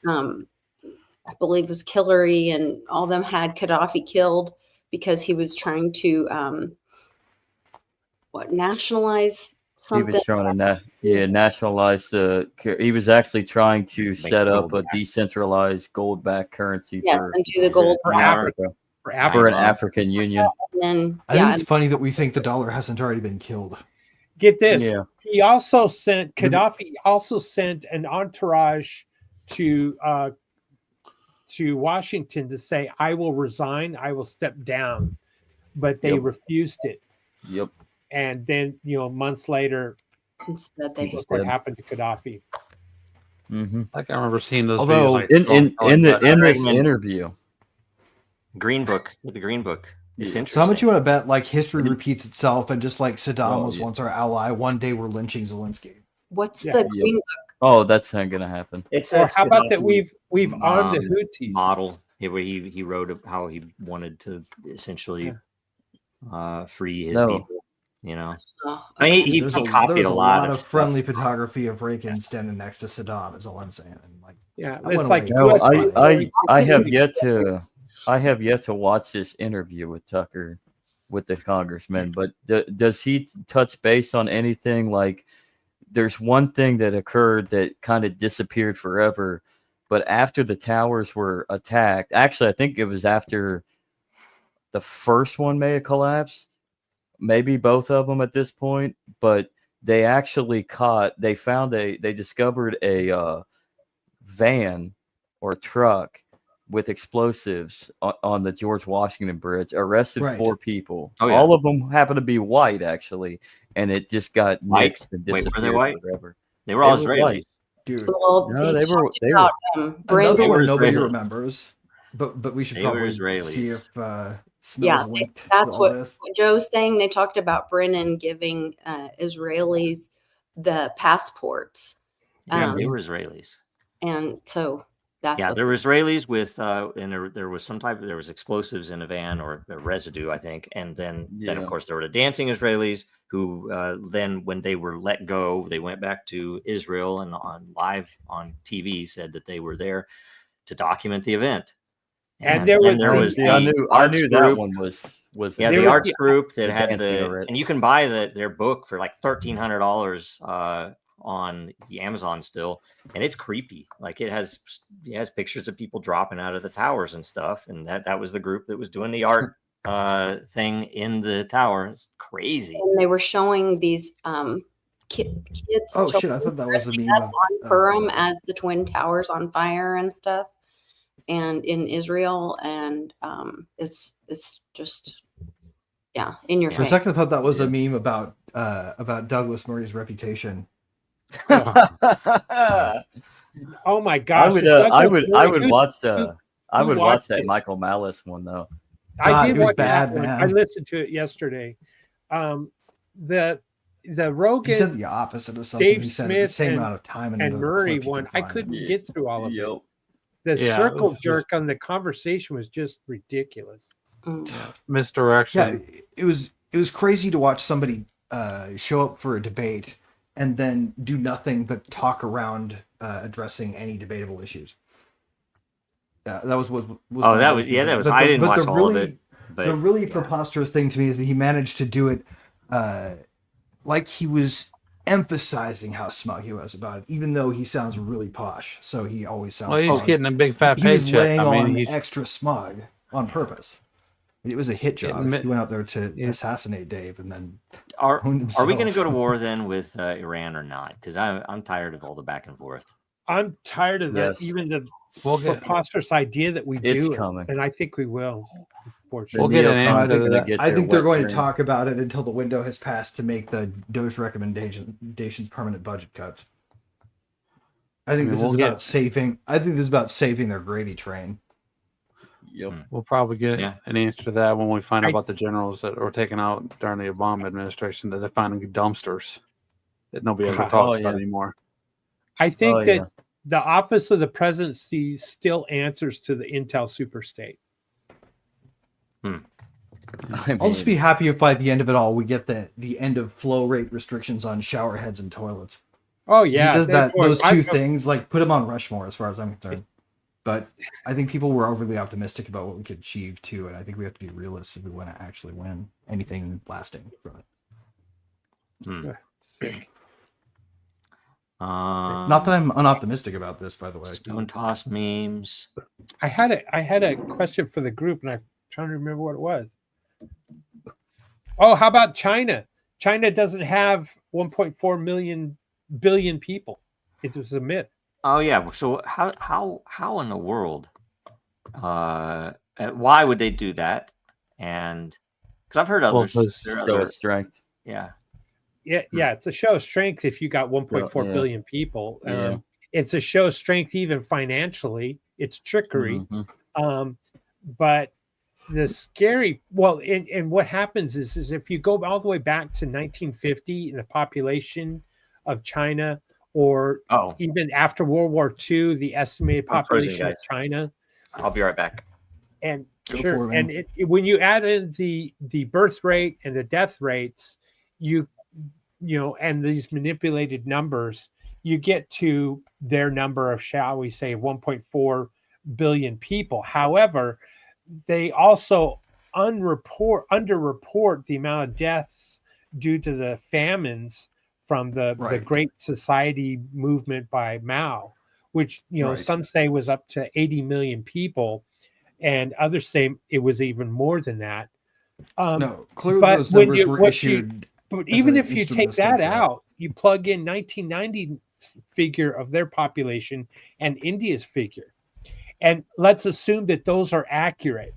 I believe it was Hillary and all them had Gaddafi killed because he was trying to nationalize he something. was trying to nationalize the. He was actually trying to set up gold a decentralized gold-backed currency Yes, for and do the gold For Africa, For for Africa. an African Union. and then I think it's funny that we think the dollar hasn't already been killed. Get this. Yeah. He also sent Gaddafi also sent an entourage to to Washington to say, I will resign, I will step down. But they Yep. refused it. Yep. And then, months later, Instead, they look what happened to Gaddafi. Mm-hmm. Like I remember seeing those Although, videos. Like, In this Recommend- interview, Green Book, the Green Book. It's Yeah. interesting. So how much you want to bet like history repeats itself and just like Saddam Oh, was yeah. once our ally, one day we're lynching Zelensky? What's Yeah. the Yep. green? Oh, that's not gonna happen. It's Or it's how about that Gaddafi's, we've armed the Houthis? model where he wrote of how he wanted to essentially free his No. people. Oh, I mean, he There's copied a a lot lot of of stuff. friendly photography of Reagan standing next to Saddam, is all I'm saying. And like, Yeah, I went it's like away. No, US I have yet to watch this interview with Tucker, with the congressman. But does he touch base on anything? Like, there's one thing that occurred that kind of disappeared forever, but after the towers were attacked, actually, I think it was after the first one may have collapsed, maybe both of them at this point, but they actually they discovered a van or truck with explosives on the George Washington Bridge, arrested Right. 4 people. Oh, yeah. All of them happen to be white, actually, and it just got White? nixed and Wait, were they disappeared white? forever. They were all They were Israelis. white. dude, Well, No, they they were talked about another Brennan. one were nobody Israelis. remembers, but we should They were probably Israelis. see if Smell's Yeah, linked to that's all what this. Joe's saying. They talked about Brennan giving Israelis the passports. Yeah, they were Israelis. And so that's Yeah, what there were Israelis with, and there was there was explosives in a van or a residue, I think, and then of Yeah. course there were the dancing Israelis who then when they were let go, they went back to Israel and live on TV said that they were there to document the event. And there then was there I was knew the arts that group. one was Yeah, There the was arts the- group that the had dancing already. and you can buy their book for like $1,300 on the Amazon still, and it's creepy. Like it has pictures of people dropping out of the towers and stuff, and that was the group that was doing the art thing in the tower. It's crazy. and they were showing these kids. Oh shit! I children thought that was a dressing meme up of on Purim as the Twin Towers on fire and stuff, and in Israel, and it's just in your For a face. second, I thought that was a meme about Douglas Murray's reputation. Oh my gosh! I would Douglas watch who I would watch watched that it? Michael Malice one though. I God, did it was watch bad, that one. man. I listened to it yesterday. The He Rogan said the opposite of something. Dave he said at the Smith same and- amount of time in and the Murray clip you one, can I find. couldn't get through all of it. Yep. The Yeah, it circle was jerk on the conversation was just ridiculous. Mm. Misdirection. Yeah, it was crazy to watch somebody show up for a debate and then do nothing but talk around addressing any debatable issues. That was Oh, that was that was. But I didn't but watch all of it, but the really preposterous thing to me is that he managed to do it like he was emphasizing how smug he was about it, even though he sounds really posh. So he always sounds. Well, he's smug. getting a big fat He was paycheck. laying I mean, on he's extra smug on purpose. It was a hit job. Admit- He went out there to Yeah. assassinate Dave, and then are owned we going to himself. go to war then with Iran or not? Because I'm tired of all the back and forth. I'm tired of that. Yes. Even the we'll get preposterous idea that we It's do it, coming. and I think we will. The Unfortunately, We'll get an neocons answer are to gonna that. get I their think they're wet going to dream. talk about it until the window has passed to make the Doge recommendations permanent budget cuts. I think mean, this we'll is get- about saving. I think this is about saving their gravy train. Yep. We'll probably get Yeah. an answer to that when we find out I- about the generals that were taken out during the Obama administration, that they're finding dumpsters that nobody ever Oh, talks about yeah. anymore. I think Oh, that yeah. the office of the presidency still answers to the Intel superstate. I'll just be happy if by the end of it all we get the end of flow rate restrictions on shower heads and toilets. Oh If yeah, he does that. therefore, Those I- two things, like put him on Rushmore, as far as I'm concerned. But I think people were overly optimistic about what we could achieve too, and I think we have to be realists if we want to actually win anything lasting from it. Sick. Not that I'm unoptimistic about this, by the way. Stone toss memes. I had a question for the group, and I'm trying to remember what it was. Oh, how about China? China doesn't have 1.4 billion people. It was a myth. Oh yeah. So how in the world And why would they do that? And because I've heard others, there are Show other, strength. yeah, Yeah, it's a show of strength if you got 1.4 Yeah. billion people. Yeah. It's a show of strength even financially. It's trickery. Mhm. But the scary, and what happens is if you go all the way back to 1950 and the population of China, or even after World War II, the estimated I'm frozen, population of guys. China. I'll be right back. And Go sure, for it, man. and when you add in the birth rate and the death rates, you know, and these manipulated numbers, you get to their number of, shall we say, 1.4 billion people. However, they also underreport the amount of deaths due to the famines from the Great Society movement by Mao, which, you know, some say was up to 80 million people, and others say it was even more than that. No, clearly but those when numbers you, were what issued. but as even an if you instrument take of state that threat. out, you plug in 1990 figure of their population and India's figure, and let's assume that those are accurate.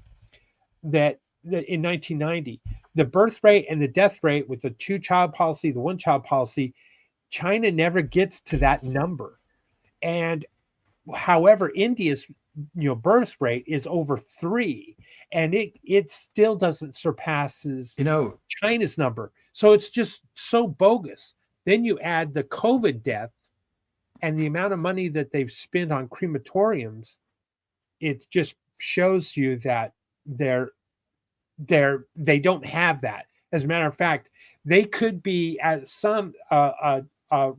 That in 1990, the birth rate and the death rate with the 2-child policy, the 1-child policy, China never gets to that number. And however, India's birth rate is over 3, and it still doesn't surpasses China's number. So it's just so bogus. Then you add the COVID death and the amount of money that they've spent on crematoriums. It just shows you that they don't have that. As a matter of fact, they could be, as some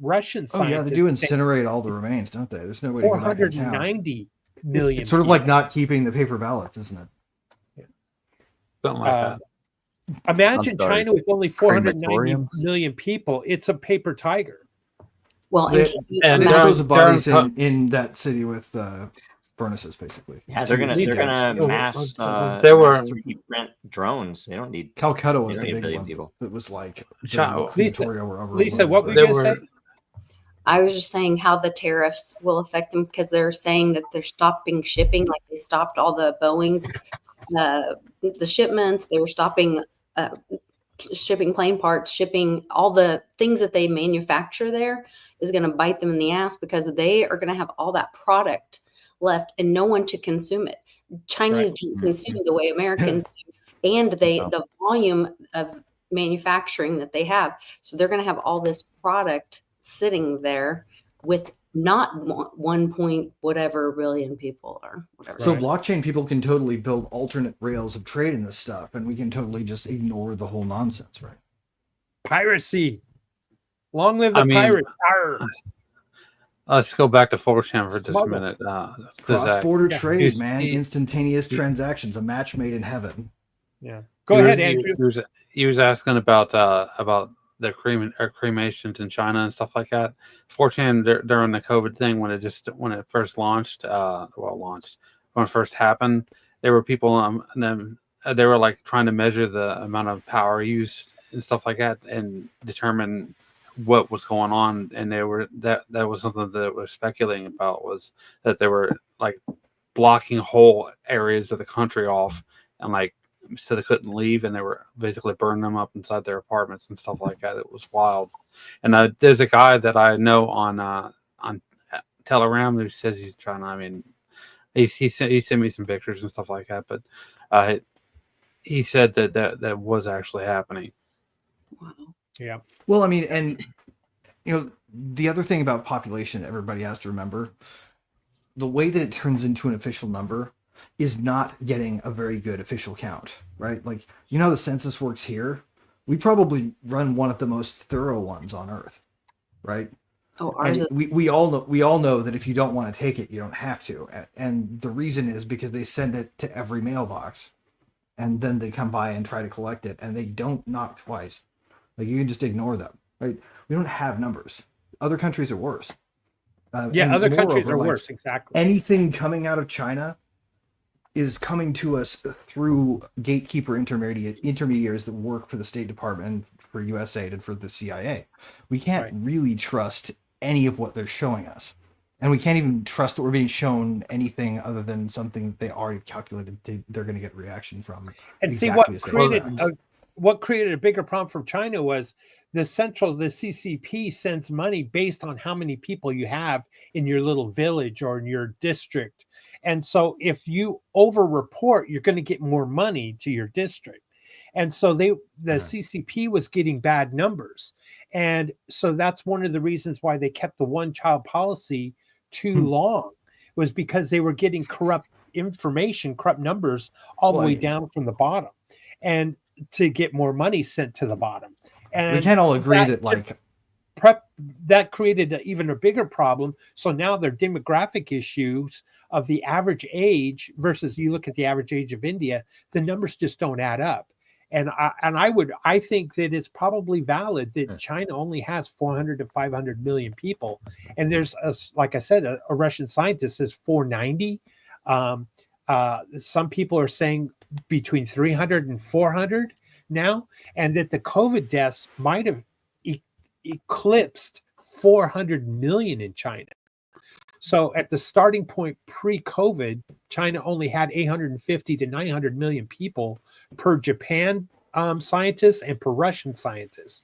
Russian scientists. Oh yeah, they do incinerate all the remains, don't they? There's no way to go back and count. 490 million. It's sort of like not keeping the paper ballots, isn't it? Something like that. Imagine China with only 490 Crematoriums? million people. It's a paper tiger. Well, They dispose of bodies in that city with furnaces, basically. Yeah, they're gonna mass. There were 3D print drones. They don't need. Calcutta was they the don't need a big billion one. people. It was like Lisa, what were you going to say? I was just saying how the tariffs will affect them, because they're saying that they're stopping shipping, like they stopped all the Boeings, the shipments. They were stopping shipping plane parts, shipping all the things that they manufacture there is going to bite them in the ass, because they are going to have all that product left and no one to consume it. Chinese don't consume the way Americans do, and the volume of manufacturing that they have. So they're going to have all this product sitting there with not 1 point whatever billion people or whatever. So blockchain people can totally build alternate rails of trade in this stuff, and we can totally just ignore the whole nonsense, right? Piracy. Long live the pirates. Let's go back to 4chan for just a minute. Cross-border trade, man. Instantaneous transactions, a match made in heaven. Yeah. Go ahead, Andrew. He was asking about the cremations in China and stuff like that. 4chan during the COVID thing, when it first launched, when it first happened, there were people they were like trying to measure the amount of power used and stuff like that and determine what was going on, and they were that was something that was speculating about, was that they were like blocking whole areas of the country off, and like so they couldn't leave, and they were basically burning them up inside their apartments and stuff like that. It was wild. And there's a guy that I know on Telegram who says he's trying to. I mean, he sent me some pictures and stuff like that, but he said that was actually happening. Wow. Yeah. Well, I mean, and the other thing about population everybody has to remember, the way that it turns into an official number is not getting a very good official count, right? Like, how the census works here? We probably run one of the most thorough ones on Earth, right? Oh, ours is... we all know that if you don't want to take it, you don't have to. And the reason is because they send it to every mailbox, and then they come by and try to collect it, and they don't knock twice. Like, you can just ignore them, right? We don't have numbers. Other countries are worse. Other countries are worse, exactly. Anything coming out of China is coming to us through gatekeeper intermediaries that work for the State Department, for USAID, and for the CIA. We can't really trust any of what they're showing us. And we can't even trust that we're being shown anything other than something they already calculated they're going to get reaction from. And see exactly what created a bigger problem for China was the CCP sends money based on how many people you have in your little village or in your district. And so if you over-report, you're going to get more money to your district. And so the CCP was getting bad numbers. And so that's one of the reasons why they kept the one-child policy too long, was because they were getting corrupt information, corrupt numbers all the way down from the bottom, and to get more money sent to the bottom. And we can't all agree that that created even a bigger problem. So now their demographic issues of the average age versus you look at the average age of India, the numbers just don't add up. And I think that it's probably valid that China only has 400 to 500 million people. And there's, like I said, a Russian scientist says 490. Some people are saying between 300 and 400 now, and that the COVID deaths might have eclipsed 400 million in China. So at the starting point pre-COVID, China only had 850 to 900 million people per Japan scientists and per Russian scientists.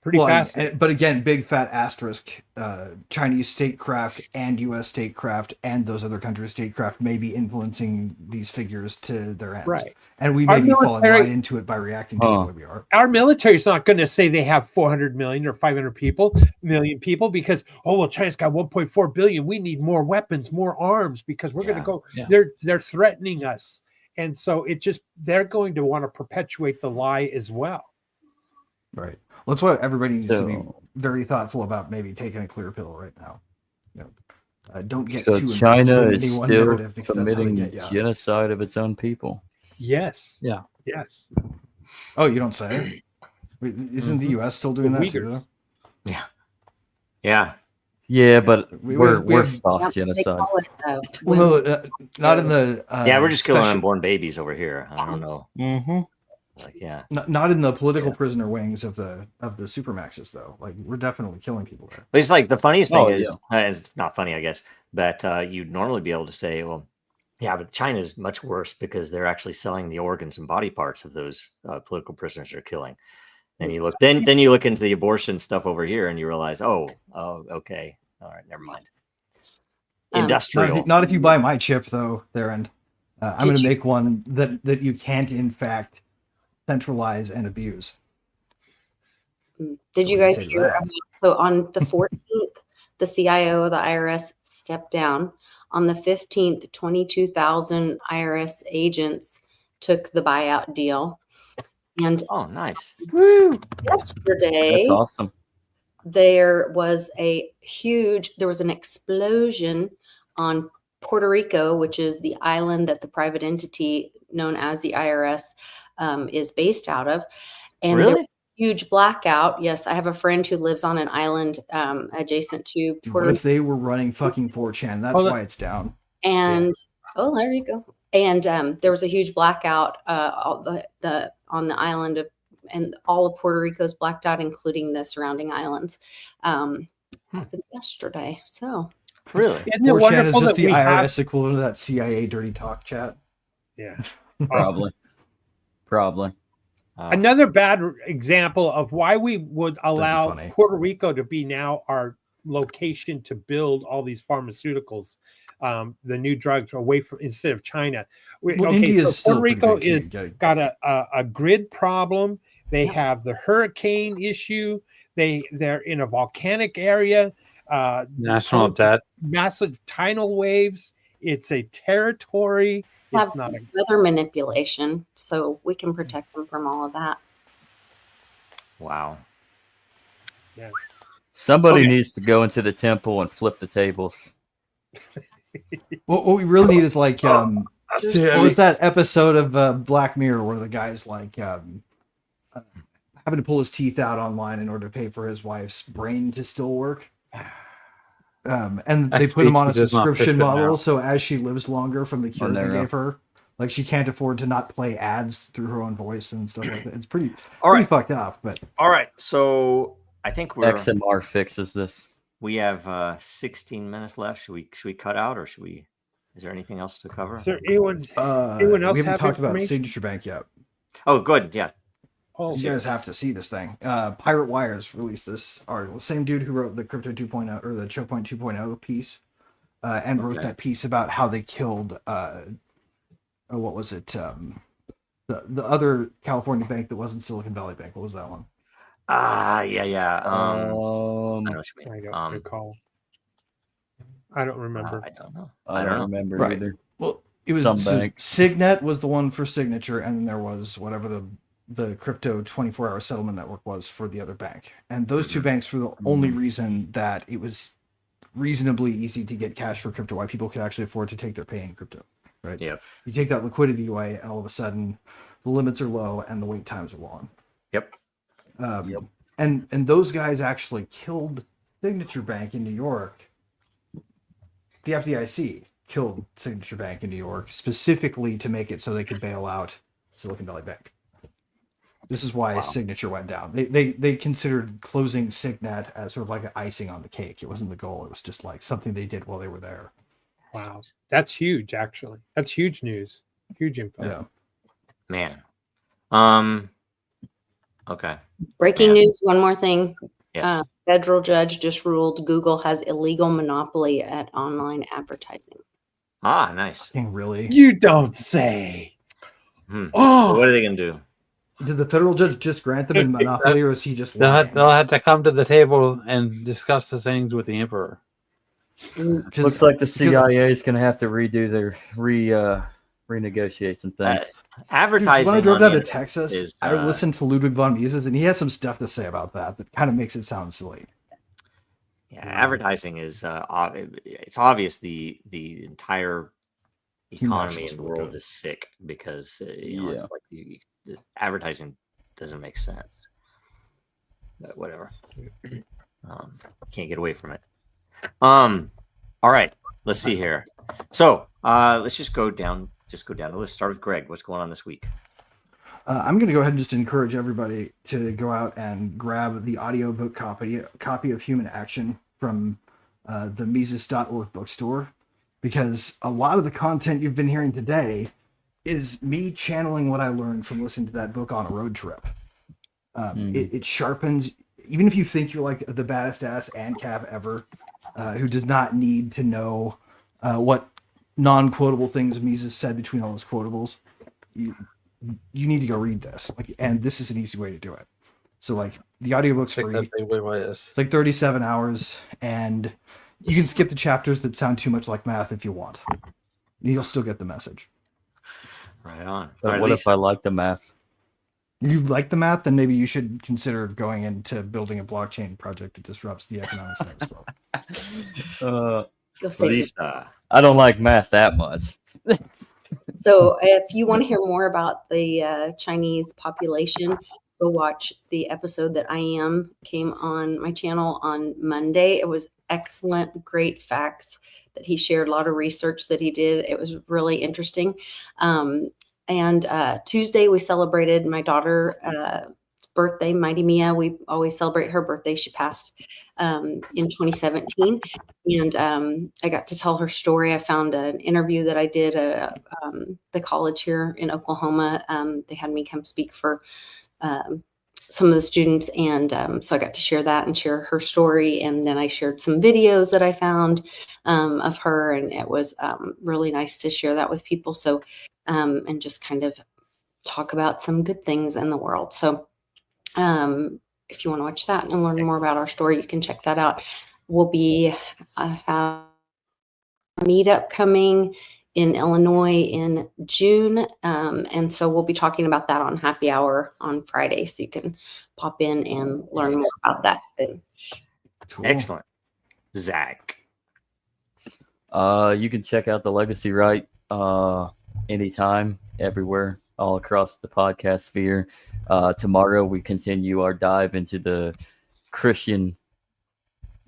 Pretty fast. But again, big fat asterisk, Chinese statecraft and U.S. statecraft and those other countries' statecraft may be influencing these figures to their ends. Right. And we may be falling right into it by reacting to the way we are. Our military is not going to say they have 400 million or 500 million people because, China's got 1.4 billion. We need more weapons, more arms because we're going to go. Yeah. They're threatening us. And so they're going to want to perpetuate the lie as well. Right. Well, that's why everybody needs to be very thoughtful about maybe taking a clear pill right now. Don't get too China is still committing genocide of its own people. Yes. Yeah. Yes. Oh, you don't say? Wait, isn't the U.S. still doing that too? Yeah. Yeah. Yeah, but we're soft genocide. Well, no, not in the. We're just killing unborn babies over here. I don't know. Mm-hmm. Not in the political prisoner wings of the supermaxes though. Like we're definitely killing people there. But it's like the funniest thing is it's not funny, I guess, but you'd normally be able to say, well, yeah, but China's much worse because they're actually selling the organs and body parts of those political prisoners they're killing. And you look then you look into the abortion stuff over here and you realize, oh, okay, all right, never mind. Industrial. Not if you buy my chip though, Theron. I'm going to make one that you can't in fact centralize and abuse. Did you guys hear? So on the 14th, the CIO of the IRS stepped down. On the 15th, 22,000 IRS agents took the buyout deal. And nice. Yesterday, that's awesome. There was an explosion on Puerto Rico, which is the island that the private entity known as the IRS is based out of. And there was a huge blackout. Yes, I have a friend who lives on an island adjacent to Puerto Rico. What if they were running fucking 4chan? That's why it's down. And there you go. And there was a huge blackout on the island and all of Puerto Rico's blacked out, including the surrounding islands. Yesterday. So really, 4chan is just the IRS equivalent of that CIA dirty talk chat. Yeah, probably. Another bad example of why we would allow Puerto Rico to be now our location to build all these pharmaceuticals, the new drugs away from instead of China. Puerto Rico is got a grid problem. They have the hurricane issue. They're in a volcanic area. National debt, massive tidal waves. It's a territory. It's not a weather manipulation, so we can protect them from all of that. Wow. Yeah. Somebody needs to go into the temple and flip the tables. What we really need is like what was that episode of Black Mirror where the guy's like having to pull his teeth out online in order to pay for his wife's brain to still work. And they put him on a subscription model, so as she lives longer from the cure they gave her, like she can't afford to not play ads through her own voice and stuff like that. It's pretty fucked up. But all right, so I think XMR fixes this. we have 16 minutes left. Should we cut out, or is there anything else to cover? Is there anyone else we haven't have talked about information? Signature Bank yet. Oh, good. Yeah. Oh, You guys have to see this thing. Pirate Wires released this article. Same dude who wrote the Crypto 2.0 or the Choke Point 2.0 piece, and wrote that piece about how they killed. What was it? The other California bank that wasn't Silicon Valley Bank. What was that one? Yeah. I know what you mean. I don't recall. I don't remember. I don't know. I don't remember either. Well, it was Some so bank. Signet was the one for Signature, and then there was whatever the crypto 24-hour settlement network was for the other bank. And those two banks were the only reason that it was reasonably easy to get cash for crypto, why people could actually afford to take their pay in crypto, right? Yeah. You take that liquidity away, and all of a sudden the limits are low and the wait times are long. Yep. And those guys actually killed Signature Bank in New York. The FDIC killed Signature Bank in New York specifically to make it so they could bail out Silicon Valley Bank. This is why Signature went down. They considered closing Signet as sort of like an icing on the cake. It wasn't the goal. It was just like something they did while they were there. Wow. That's huge, actually. That's huge news. Huge info. Yeah. Man. Okay. Breaking news, one more thing. Yes. Federal judge just ruled Google has illegal monopoly at online advertising. Nice. Really? You don't say. Oh, what are they gonna do? Did the federal judge just grant them a monopoly, or is he just They'll lying? have to come to the table and discuss the things with the emperor. Looks like the CIA is going to have to redo their renegotiate some things. Advertising. When I drove on down the to Texas, is, I listened to Ludwig von Mises, and he has some stuff to say about that kind of makes it sound silly. Yeah, advertising is it's obvious the entire economy in the world is sick because it's like the advertising doesn't make sense. But whatever, can't get away from it. All right, let's see here. So let's just go down. Let's start with Greg. What's going on this week? I'm going to go ahead and just encourage everybody to go out and grab the audiobook copy of Human Action from the Mises.org bookstore, because a lot of the content you've been hearing today is me channeling what I learned from listening to that book on a road trip. It sharpens, even if you think you're like the baddest ass ANCAP ever, who does not need to know what non-quotable things Mises said between all those quotables. You need to go read this, and this is an easy way to do it. So the audiobook's free. It's like 37 hours, and you can skip the chapters that sound too much like math if you want. You'll still get the message. Right on. But what if I like the math? You like the math, then maybe you should consider going into building a blockchain project that disrupts the economics of this world. Lisa. I don't like math that much. So if you want to hear more about the Chinese population, go watch the episode that came on my channel on Monday. It was excellent, great facts that he shared, a lot of research that he did. It was really interesting. And Tuesday we celebrated my daughter's birthday, Mighty Mia. We always celebrate her birthday. She passed in 2017. And I got to tell her story. I found an interview that I did at the college here in Oklahoma. They had me come speak for some of the students. And so I got to share that and share her story. And then I shared some videos that I found of her. And it was really nice to share that with people. So, and just kind of talk about some good things in the world. So if you want to watch that and learn more about our story, you can check that out. We'll be have a meetup coming in Illinois in June. And so we'll be talking about that on Happy Hour on Friday. So you can pop in and learn more about that. Cool. Excellent. Zach. You can check out the Legacy Right anytime, everywhere, all across the podcast sphere. Tomorrow we continue our dive into the Christian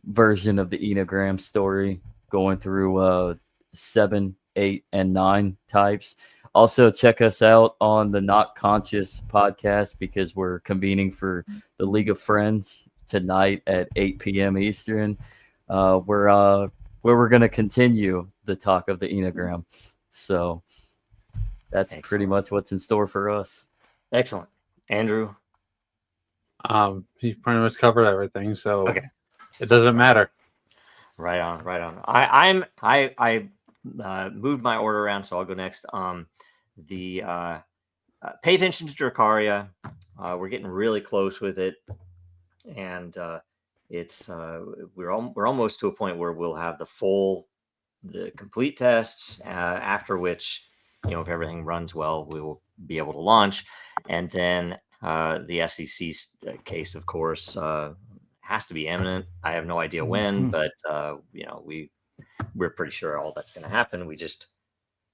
version of the Enneagram story, going through 7, 8, and 9 types. Also, check us out on the Not Conscious podcast, because we're convening for the League of Friends tonight at 8 p.m. Eastern. where we're going to continue the talk of the Enneagram. So that's pretty much what's in store for us. Excellent. Andrew? He pretty much covered everything, so Okay. it doesn't matter. Right on, right on. I moved my order around, so I'll go next. Pay attention to Dracaria. We're getting really close with it, and it's we're almost to a point where we'll have the complete tests. After which, if everything runs well, we will be able to launch, and then the SEC case, of course, has to be imminent. I have no idea when, but we're pretty sure all that's going to happen. We just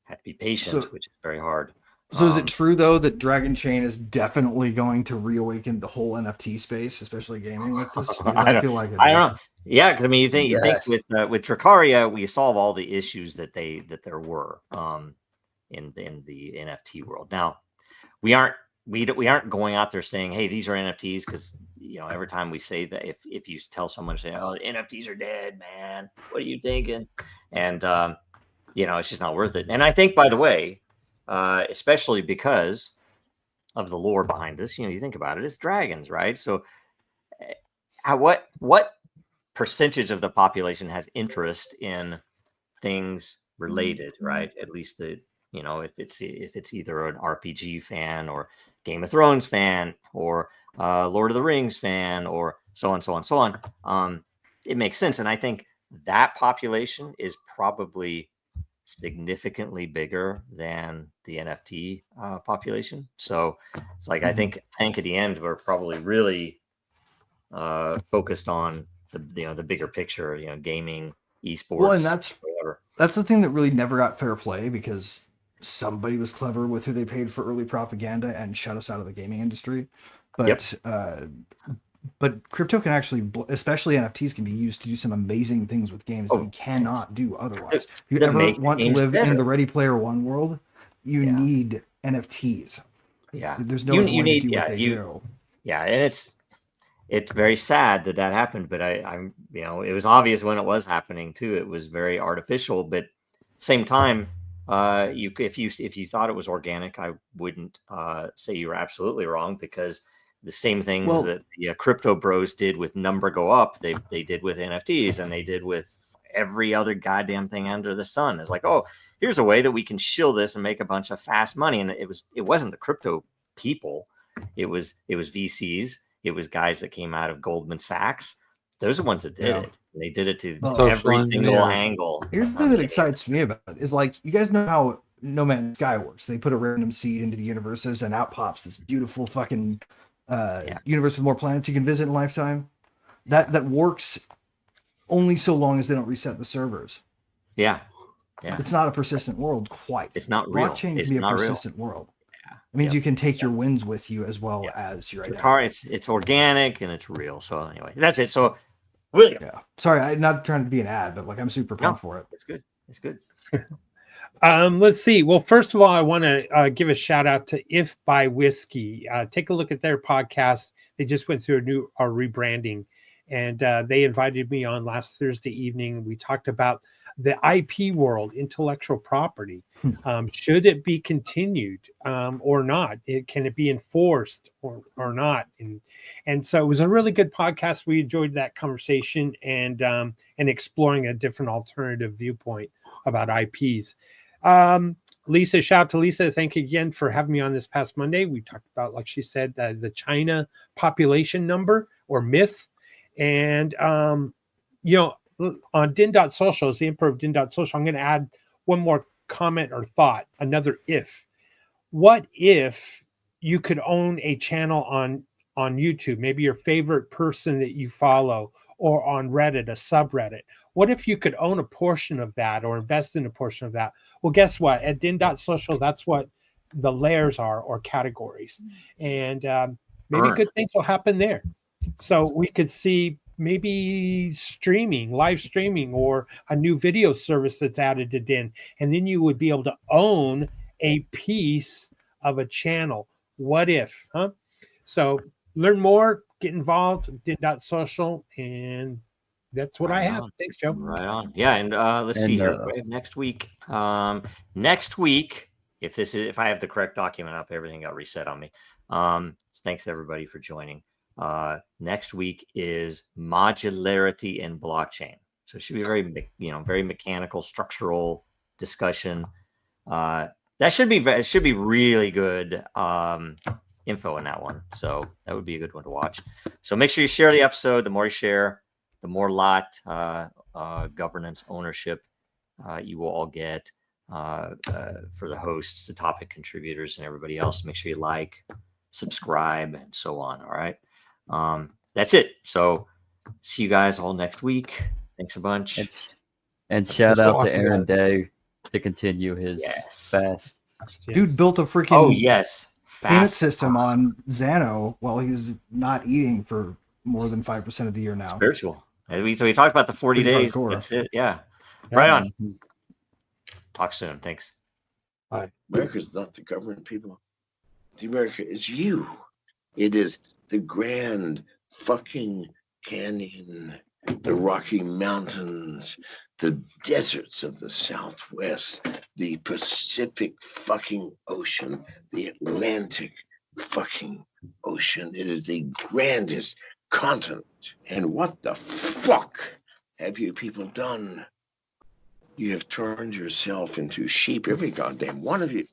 have to be patient, which is very hard. So is it true though that Dragon Chain is definitely going to reawaken the whole NFT space, especially gaming with this? I feel like I don't know. Yeah, because I mean, you think with Dracaria, we solve all the issues that there were in the NFT world. Now we aren't going out there saying, hey, these are NFTs, because every time we say that, if you tell someone, say, oh, NFTs are dead, man, what are you thinking? And it's just not worth it. And I think, by the way, especially because of the lore behind this, you think about it, it's dragons, right? So what percentage of the population has interest in things related, right? At least if it's either an RPG fan or Game of Thrones fan or Lord of the Rings fan or so on. It makes sense. And I think that population is probably significantly bigger than the NFT population. So it's like, I think at the end, we're probably really focused on the bigger picture, gaming, esports. Well, and that's the thing that really never got fair play, because somebody was clever with who they paid for early propaganda and shut us out of the gaming industry. But but crypto can actually, especially NFTs, can be used to do some amazing things with games that we cannot do otherwise. If you ever want to live in the Ready Player One world, you need NFTs. Yeah, there's no way to do what they do. Yeah, and it's very sad that happened, but I'm it was obvious when it was happening too. It was very artificial, but at the same time, if you thought it was organic, I wouldn't say you were absolutely wrong, because the same things that the crypto bros did with number go up, they did with NFTs, and they did with every other goddamn thing under the sun. It's like, oh, here's a way that we can shill this and make a bunch of fast money. And it wasn't the crypto people, it was VCs, it was guys that came out of Goldman Sachs. Those are the ones that did it. They did it to every single angle. Here's the thing that excites me about it is, like, you guys know how No Man's Sky works. They put a random seed into the universes, and out pops this beautiful fucking universe with more planets you can visit in a lifetime. That works only so long as they don't reset the servers. Yeah. It's not a persistent world quite. It's not real. Blockchain can be a persistent world. It means you can take your wins with you as well as your identity. It's organic and it's real. So anyway, that's it. So William. Yeah. Sorry, I'm not trying to be an ad, but I'm super pumped for it. It's good. It's good. Let's see. Well, first of all, I want to give a shout out to If by Whiskey. Take a look at their podcast. They just went through a rebranding, and they invited me on last Thursday evening. We talked about the IP world, intellectual property. Should it be continued or not? Can it be enforced or not? And so it was a really good podcast. We enjoyed that conversation and exploring a different alternative viewpoint about IPs. Lisa, shout out to Lisa. Thank you again for having me on this past Monday. We talked about, like she said, the China population number or myth. And, on din.social, as the emperor of din.social, I'm going to add one more comment or thought, another if. What if you could own a channel on YouTube, maybe your favorite person that you follow, or on Reddit, a subreddit? What if you could own a portion of that or invest in a portion of that? Well, guess what? At din.social, that's what the layers are, or categories. And maybe good things will happen there. So we could see maybe live streaming, or a new video service that's added to din. And then you would be able to own a piece of a channel. What if, huh? So learn more, get involved, din.social, and That's what I Right have. on. Thanks, Joe. Right on. Yeah, and let's see And, here. We have next week. Next week, if I have the correct document up, everything got reset on me. Thanks everybody for joining. Next week is modularity in blockchain. So it should be very mechanical, structural discussion. It should be really good info in that one. So that would be a good one to watch. So make sure you share the episode. The more you share, the more lot governance ownership you will all get for the hosts, the topic contributors, and everybody else. Make sure you like, subscribe, and so on. All right. That's it. So see you guys all next week. Thanks a bunch. And shout out to awesome, Aaron guys. Day to continue his fast. Dude built a freaking Oh yes, payment fast system on Xano while he was not eating for more than 5% of the year now. spiritual. And we talked about the 40 Pretty days. hardcore. That's it. Yeah. Right on. Mhm. Talk soon. Thanks. America's not the government, people. The America is you. It is the Grand fucking Canyon, the Rocky Mountains, the deserts of the Southwest, the Pacific fucking Ocean, the Atlantic fucking Ocean. It is the grandest continent. And what the fuck have you people done? You have turned yourself into sheep, every goddamn one of you.